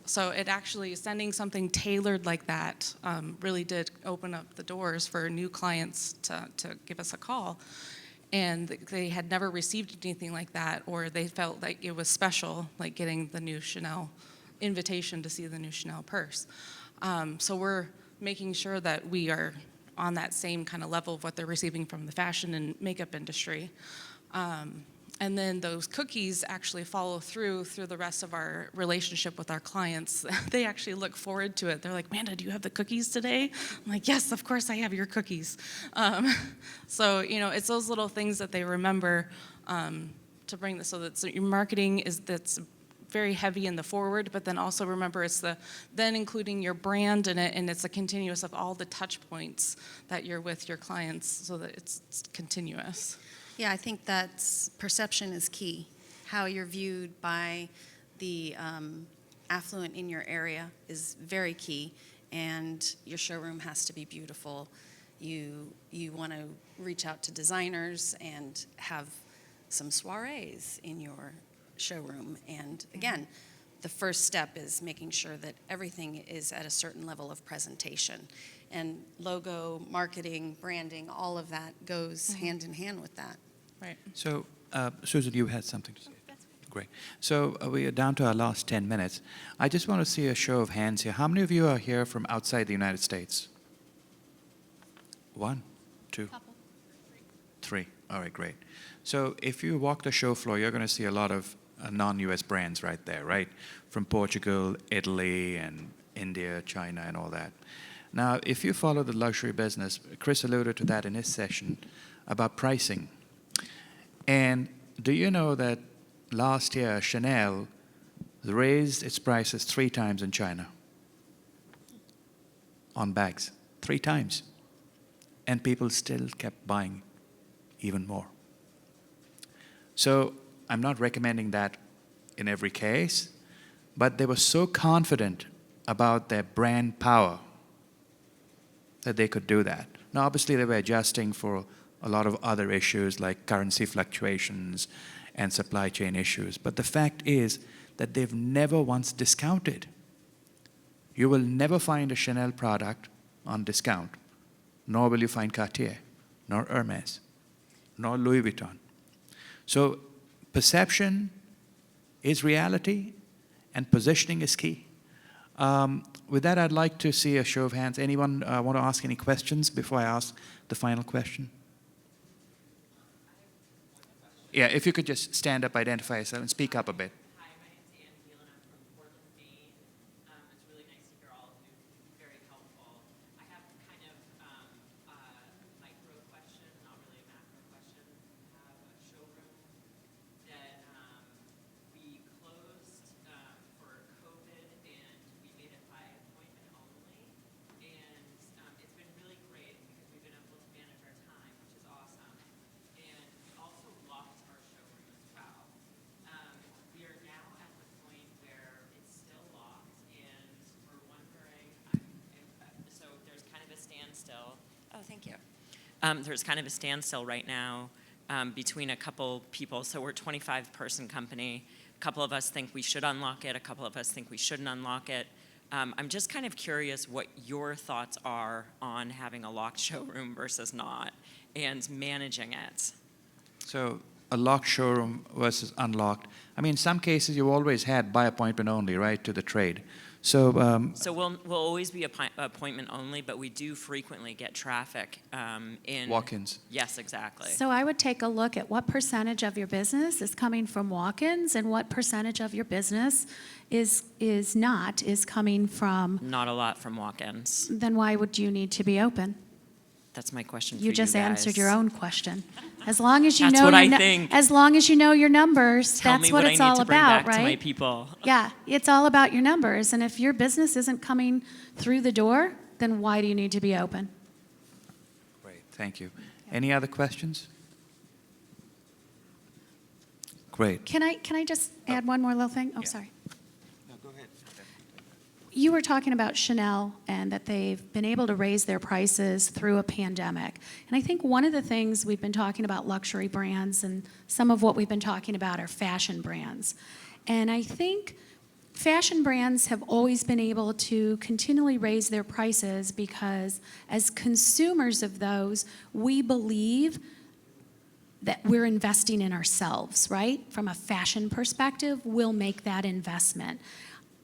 [SPEAKER 4] So it actually, sending something tailored like that really did open up the doors for new clients to give us a call. And they had never received anything like that, or they felt like it was special, like getting the new Chanel invitation to see the new Chanel purse. So we're making sure that we are on that same kind of level of what they're receiving from the fashion and makeup industry. And then those cookies actually follow through the rest of our relationship with our clients. They actually look forward to it. They're like, Amanda, do you have the cookies today? I'm like, yes, of course I have your cookies. So, it's those little things that they remember to bring this, so that your marketing that's very heavy in the forward, but then also remember it's then including your brand in it, and it's a continuous of all the touch points that you're with your clients, so that it's continuous.
[SPEAKER 2] Yeah, I think that perception is key. How you're viewed by the affluent in your area is very key, and your showroom has to be beautiful. You want to reach out to designers and have some soirees in your showroom. And again, the first step is making sure that everything is at a certain level of presentation. And logo, marketing, branding, all of that goes hand in hand with that.
[SPEAKER 4] Right.
[SPEAKER 1] So, Susan, you had something to say. Great. So we are down to our last 10 minutes. I just want to see a show of hands here. How many of you are here from outside the United States? 1, 2, 3. All right, great. So if you walk the show floor, you're going to see a lot of non-US brands right there, right? From Portugal, Italy, and India, China, and all that. Now, if you follow the luxury business, Chris alluded to that in his session about pricing. And do you know that last year Chanel raised its prices 3 times in China on bags? 3 times. And people still kept buying even more. So I'm not recommending that in every case, but they were so confident about their brand power that they could do that. Now, obviously, they were adjusting for a lot of other issues like currency fluctuations and supply chain issues. But the fact is that they've never once discounted. You will never find a Chanel product on discount, nor will you find Cartier, nor Hermes, nor Louis Vuitton. So perception is reality, and positioning is key. With that, I'd like to see a show of hands. Anyone want to ask any questions before I ask the final question? Yeah, if you could just stand up, identify yourself, and speak up a bit.
[SPEAKER 9] Hi, my name's Ann Thiel, and I'm from Portland, Maine. It's really nice to hear all of you. Very helpful. I have kind of a micro question, not really a macro question. I have a showroom that we closed for COVID, and we made it by appointment only. And it's been really great because we've been able to manage our time, which is awesome. And we also locked our showroom as well. We are now at the point where it's still locked, and we're wondering, so there's kind of a standstill. Oh, thank you. There's kind of a standstill right now between a couple people. So we're a 25-person company. A couple of us think we should unlock it. A couple of us think we shouldn't unlock it. I'm just kind of curious what your thoughts are on having a locked showroom versus not, and managing it.
[SPEAKER 1] So a locked showroom versus unlocked. I mean, in some cases, you always had by appointment only, right, to the trade. So
[SPEAKER 9] So we'll always be appointment only, but we do frequently get traffic in
[SPEAKER 1] walk-ins.
[SPEAKER 9] Yes, exactly.
[SPEAKER 3] So I would take a look at what percentage of your business is coming from walk-ins and what percentage of your business is coming from,
[SPEAKER 9] Not a lot from walk-ins.
[SPEAKER 3] then why would you need to be open?
[SPEAKER 10] That's my question for
[SPEAKER 3] You
[SPEAKER 10] you
[SPEAKER 3] just answered
[SPEAKER 10] guys.
[SPEAKER 3] your own question. As long as you
[SPEAKER 10] That's
[SPEAKER 3] know,
[SPEAKER 10] what I
[SPEAKER 3] your
[SPEAKER 10] think.
[SPEAKER 3] as long as you know your numbers,
[SPEAKER 10] Tell
[SPEAKER 3] that's
[SPEAKER 10] me
[SPEAKER 3] what
[SPEAKER 10] what
[SPEAKER 3] it's
[SPEAKER 10] I need
[SPEAKER 3] all
[SPEAKER 10] to bring
[SPEAKER 3] about,
[SPEAKER 10] back to my
[SPEAKER 3] right?
[SPEAKER 10] people.
[SPEAKER 3] Yeah, it's all about your numbers. And if your business isn't coming through the door, then why do you need to be open?
[SPEAKER 1] Great, thank you. Any other questions? Great.
[SPEAKER 3] Can I just add one more little thing? Oh,
[SPEAKER 1] Yeah.
[SPEAKER 3] sorry.
[SPEAKER 1] No, go ahead.
[SPEAKER 3] You were talking about Chanel and that they've been able to raise their prices through a pandemic. And I think one of the things we've been talking about luxury brands, and some of what we've been talking about are fashion brands. And I think fashion brands have always been able to continually raise their prices because as consumers of those, we believe that we're investing in ourselves, right? From a fashion perspective, we'll make that investment.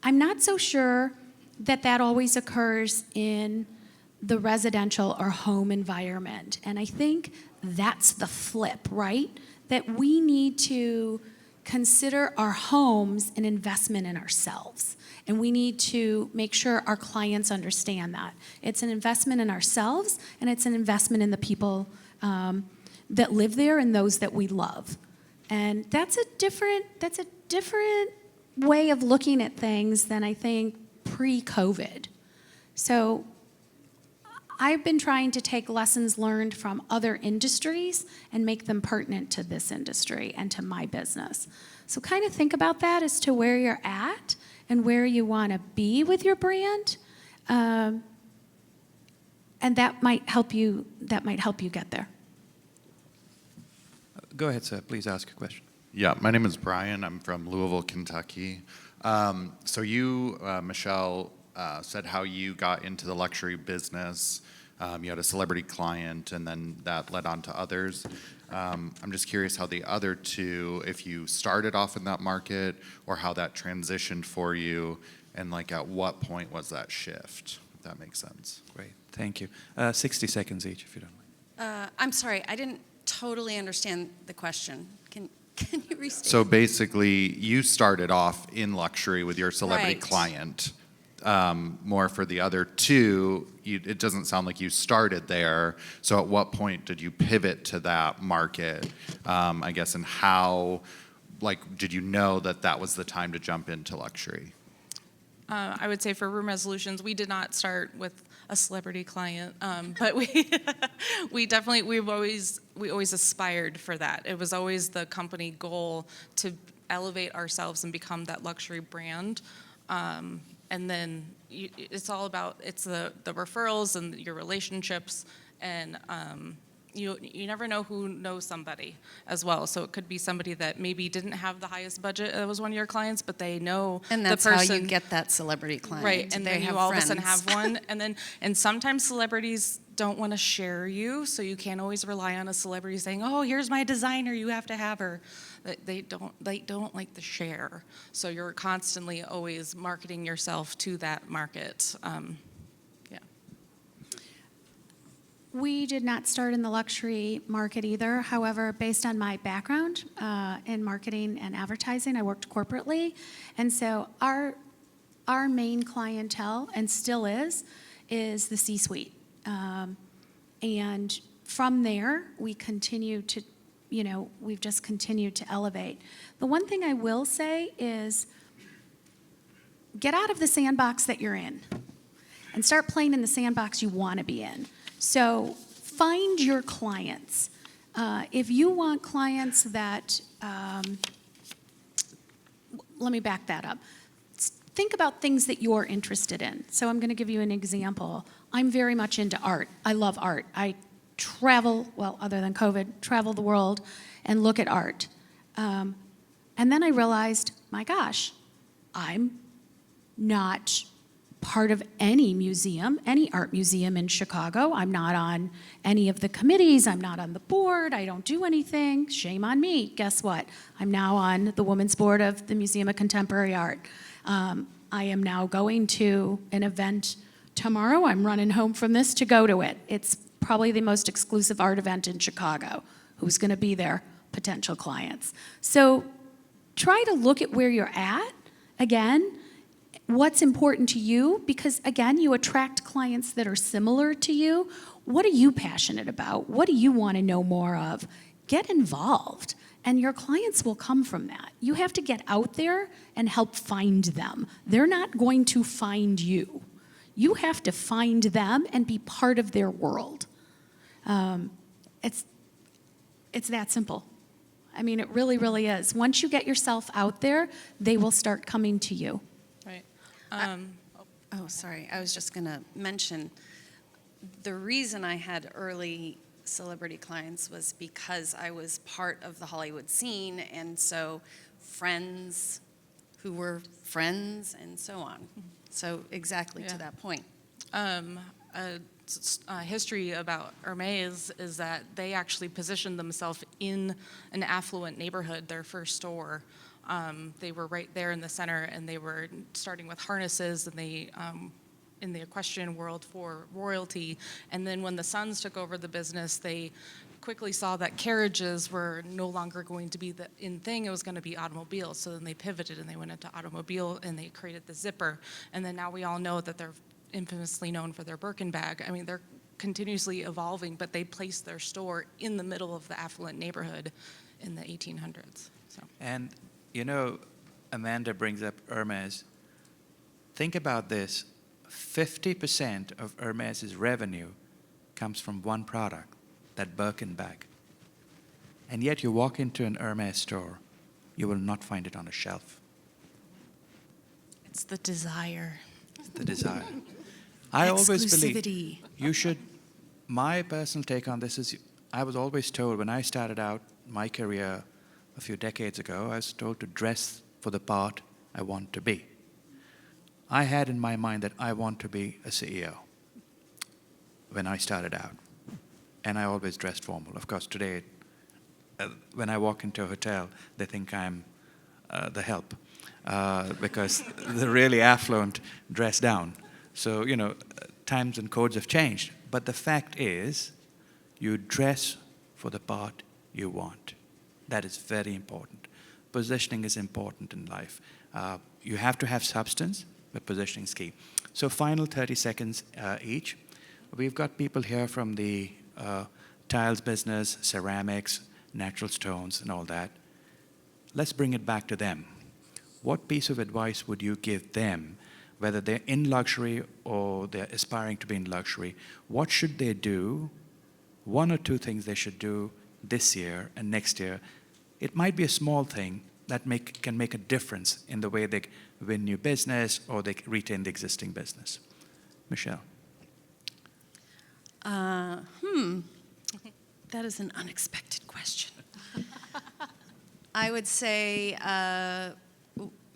[SPEAKER 3] I'm not so sure that that always occurs in the residential or home environment. And I think that's the flip, right? That we need to consider our homes an investment in ourselves. And we need to make sure our clients understand that. It's an investment in ourselves, and it's an investment in the people that live there and those that we love. And that's a different way of looking at things than I think pre-COVID. So I've been trying to take lessons learned from other industries and make them pertinent to this industry and to my business. So kind of think about that as to where you're at and where you want to be with your brand. And that might help you get there.
[SPEAKER 1] Go ahead, sir. Please ask a question.
[SPEAKER 11] Yeah, my name is Brian. I'm from Louisville, Kentucky. So you, Michelle, said how you got into the luxury business. You had a celebrity client, and then that led on to others. I'm just curious how the other two, if you started off in that market, or how that transitioned for you, and like at what point was that shift, if that makes sense.
[SPEAKER 1] Great, thank you. 60 seconds each, if you don't mind.
[SPEAKER 2] I'm sorry, I didn't totally understand the question. Can you restate?
[SPEAKER 11] So basically, you started off in luxury with your celebrity
[SPEAKER 2] Right.
[SPEAKER 11] client. More for the other two, it doesn't sound like you started there. So at what point did you pivot to that market, I guess, and how, like, did you know that that was the time to jump into luxury?
[SPEAKER 4] I would say for Room Resolutions, we did not start with a celebrity client, but we always aspired for that. It was always the company goal to elevate ourselves and become that luxury brand. And then it's all about the referrals and your relationships, and you never know who knows somebody as well. So it could be somebody that maybe didn't have the highest budget that was one of your clients, but they know
[SPEAKER 2] And that's
[SPEAKER 4] the person.
[SPEAKER 2] how you get that celebrity client.
[SPEAKER 4] Right, and
[SPEAKER 2] they
[SPEAKER 4] then you
[SPEAKER 2] have
[SPEAKER 4] all
[SPEAKER 2] friends.
[SPEAKER 4] of a sudden have one, and sometimes celebrities don't want to share you, so you can't always rely on a celebrity saying, "Oh, here's my designer, you have to have her." They don't like to share, so you're constantly always marketing yourself to that market. Yeah.
[SPEAKER 3] We did not start in the luxury market either. However, based on my background in marketing and advertising, I worked corporately. And so our main clientele, and still is the C-suite. And from there, we continue to, we've just continued to elevate. The one thing I will say is get out of the sandbox that you're in and start playing in the sandbox you want to be in. So find your clients. If you want clients that, let me back that up. Think about things that you're interested in. So I'm going to give you an example. I'm very much into art. I love art. I travel, well, other than COVID, travel the world and look at art. And then I realized, my gosh, I'm not part of any museum, any art museum in Chicago. I'm not on any of the committees. I'm not on the board. I don't do anything. Shame on me. Guess what? I'm now on the women's board of the Museum of Contemporary Art. I am now going to an event tomorrow. I'm running home from this to go to it. It's probably the most exclusive art event in Chicago. Who's going to be there? Potential clients. So try to look at where you're at, again, what's important to you, because again, you attract clients that are similar to you. What are you passionate about? What do you want to know more of? Get involved, and your clients will come from that. You have to get out there and help find them. They're not going to find you. You have to find them and be part of their world. It's that simple. I mean, it really, really is. Once you get yourself out there, they will start coming to you.
[SPEAKER 4] Right.
[SPEAKER 2] Oh, sorry. I was just going to mention the reason I had early celebrity clients was because I was part of the Hollywood scene, and so friends who were friends and so on. So exactly to
[SPEAKER 4] Yeah.
[SPEAKER 2] that point.
[SPEAKER 4] History about Hermes is that they actually positioned themselves in an affluent neighborhood, their first store. They were right there in the center, and they were starting with harnesses, and they in the equestrian world for royalty. And then when the sons took over the business, they quickly saw that carriages were no longer going to be the in thing, it was going to be automobiles. So then they pivoted and they went into automobile, and they created the zipper. And then now we all know that they're infamously known for their Birkin bag. I mean, they're continuously evolving, but they placed their store in the middle of the affluent neighborhood in the 1800s. So.
[SPEAKER 1] And, you know, Amanda brings up Hermes. Think about this. 50% of Hermes's revenue comes from one product, that Birkin bag. And yet you walk into an Hermes store, you will not find it on a shelf.
[SPEAKER 4] It's the desire.
[SPEAKER 1] It's the desire. I always believe
[SPEAKER 3] Exclusivity.
[SPEAKER 1] you should, my personal take on this is, I was always told when I started out my career a few decades ago, I was told to dress for the part I want to be. I had in my mind that I want to be a CEO when I started out. And I always dressed formal. Of course, today, when I walk into a hotel, they think I'm the help because the really affluent dress down. So, you know, times and codes have changed. But the fact is, you dress for the part you want. That is very important. Positioning is important in life. You have to have substance, but positioning is key. So final 30 seconds each. We've got people here from the tiles business, ceramics, natural stones, and all that. Let's bring it back to them. What piece of advice would you give them, whether they're in luxury or they're aspiring to be in luxury? What should they do? One or two things they should do this year and next year. It might be a small thing that can make a difference in the way they win new business or they retain the existing business. Michelle.
[SPEAKER 2] That is an unexpected question. I would say,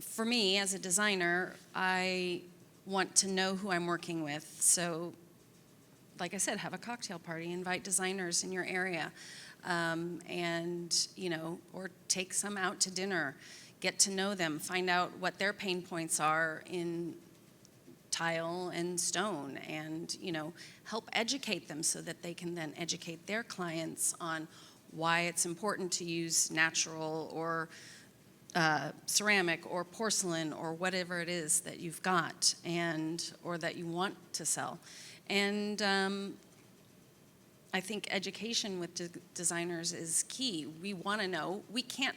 [SPEAKER 2] for me as a designer, I want to know who I'm working with. So, like I said, have a cocktail party, invite designers in your area, and, you know, or take some out to dinner, get to know them, find out what their pain points are in tile and stone, and, you know, help educate them so that they can then educate their clients on why it's important to use natural or ceramic or porcelain or whatever it is that you've got and or that you want to sell. And I think education with designers is key. We want to know. We can't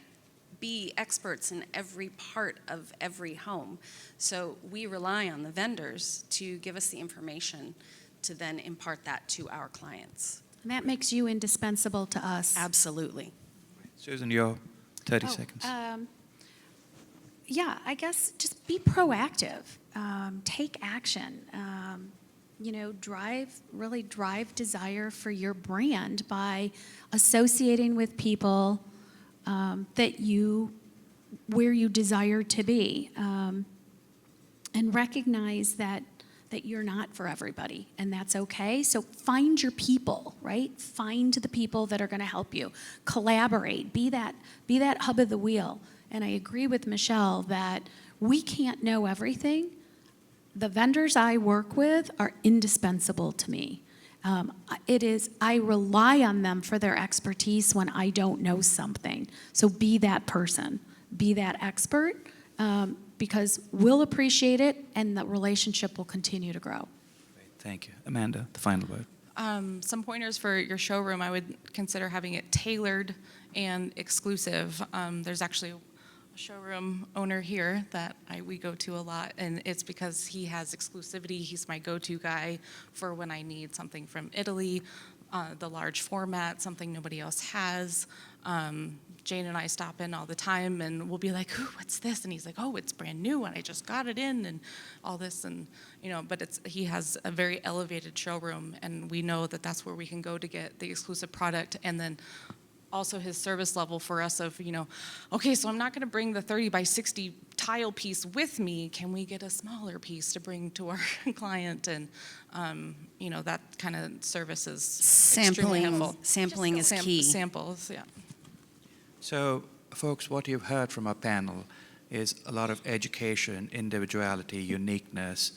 [SPEAKER 2] be experts in every part of every home. So we rely on the vendors to give us the information to then impart that to our clients.
[SPEAKER 3] And that makes you indispensable to us.
[SPEAKER 2] Absolutely.
[SPEAKER 1] Susan, your 30 seconds.
[SPEAKER 3] Yeah, I guess just be proactive. Take action. You know, really drive desire for your brand by associating with people where you desire to be, and recognize that you're not for everybody, and that's okay. So find your people, right? Find the people that are going to help you. Collaborate. Be that hub of the wheel. And I agree with Michelle that we can't know everything. The vendors I work with are indispensable to me. I rely on them for their expertise when I don't know something. So be that person, be that expert, because we'll appreciate it and the relationship will continue to grow.
[SPEAKER 1] Thank you. Amanda, the final word.
[SPEAKER 4] Some pointers for your showroom, I would consider having it tailored and exclusive. There's actually a showroom owner here that we go to a lot, and it's because he has exclusivity. He's my go-to guy for when I need something from Italy, the large format, something nobody else has. Jane and I stop in all the time, and we'll be like, "Ooh, what's this?" And he's like, "Oh, it's brand new, and I just got it in," and all this, and but he has a very elevated showroom, and we know that that's where we can go to get the exclusive product, and then also his service level for us of, okay, so I'm not going to bring the 30 by 60 tile piece with me. Can we get a smaller piece to bring to our client? And, that kind of service is extremely helpful.
[SPEAKER 2] Sampling is key.
[SPEAKER 4] Samples, yeah.
[SPEAKER 1] So, folks, what you've heard from our panel is a lot of education, individuality, uniqueness,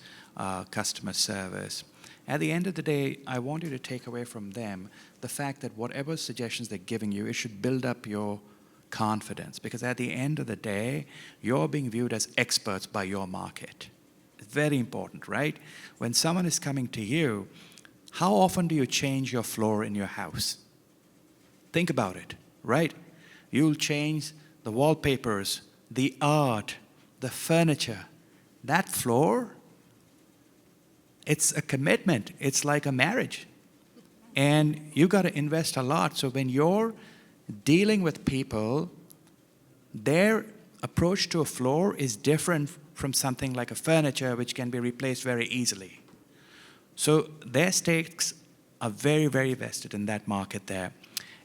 [SPEAKER 1] customer service. At the end of the day, I want you to take away from them the fact that whatever suggestions they're giving you, it should build up your confidence. Because at the end of the day, you're being viewed as experts by your market. It's very important, right? When someone is coming to you, how often do you change your floor in your house? Think about it, right? You'll change the wallpapers, the art, the furniture. That floor, it's a commitment. It's like a marriage. And you got to invest a lot. So when you're dealing with people, their approach to a floor is different from something like a furniture, which can be replaced very easily. So their stakes are very, very vested in that market there.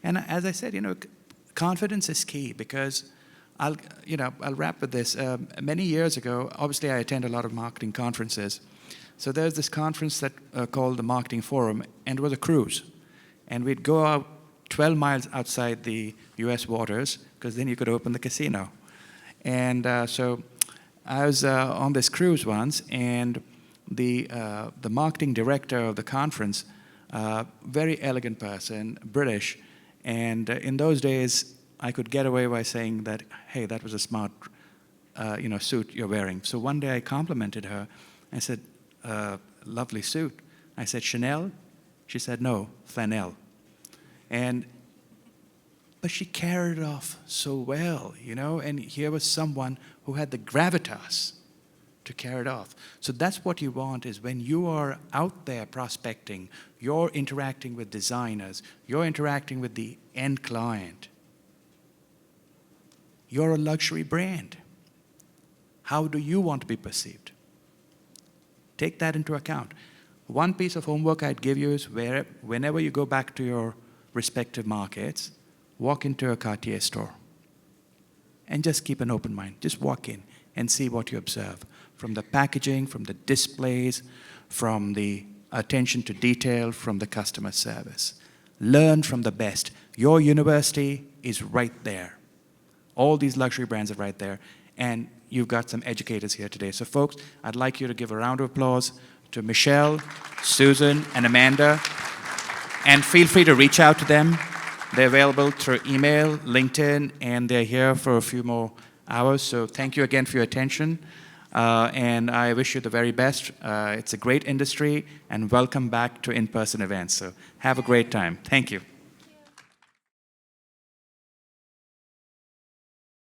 [SPEAKER 1] And as I said, confidence is key, because I'll wrap with this. Many years ago, obviously I attend a lot of marketing conferences. So there's this conference that called the Marketing Forum, and it was a cruise. And we'd go out 12 miles outside the US waters, because then you could open the casino. And so I was on this cruise once, and the marketing director of the conference, very elegant person, British, and in those days, I could get away by saying that, hey, that was a smart suit you're wearing. So one day I complimented her. I said, lovely suit. I said, Chanel? She said, no, Flanell. But she carried it off so well, and here was someone who had the gravitas to carry it off. So that's what you want, is when you are out there prospecting, you're interacting with designers, you're interacting with the end client. You're a luxury brand. How do you want to be perceived? Take that into account. One piece of homework I'd give you is whenever you go back to your respective markets, walk into a Cartier store and just keep an open mind. Just walk in and see what you observe. From the packaging, from the displays, from the attention to detail, from the customer service. Learn from the best. Your university is right there. All these luxury brands are right there. And you've got some educators here today. So folks, I'd like you to give a round of applause to Michelle, Susan, and Amanda. And feel free to reach out to them. They're available through email, LinkedIn, and they're here for a few more hours. So thank you again for your attention. And I wish you the very best. It's a great industry, and welcome back to in-person events. So have a great time. Thank you.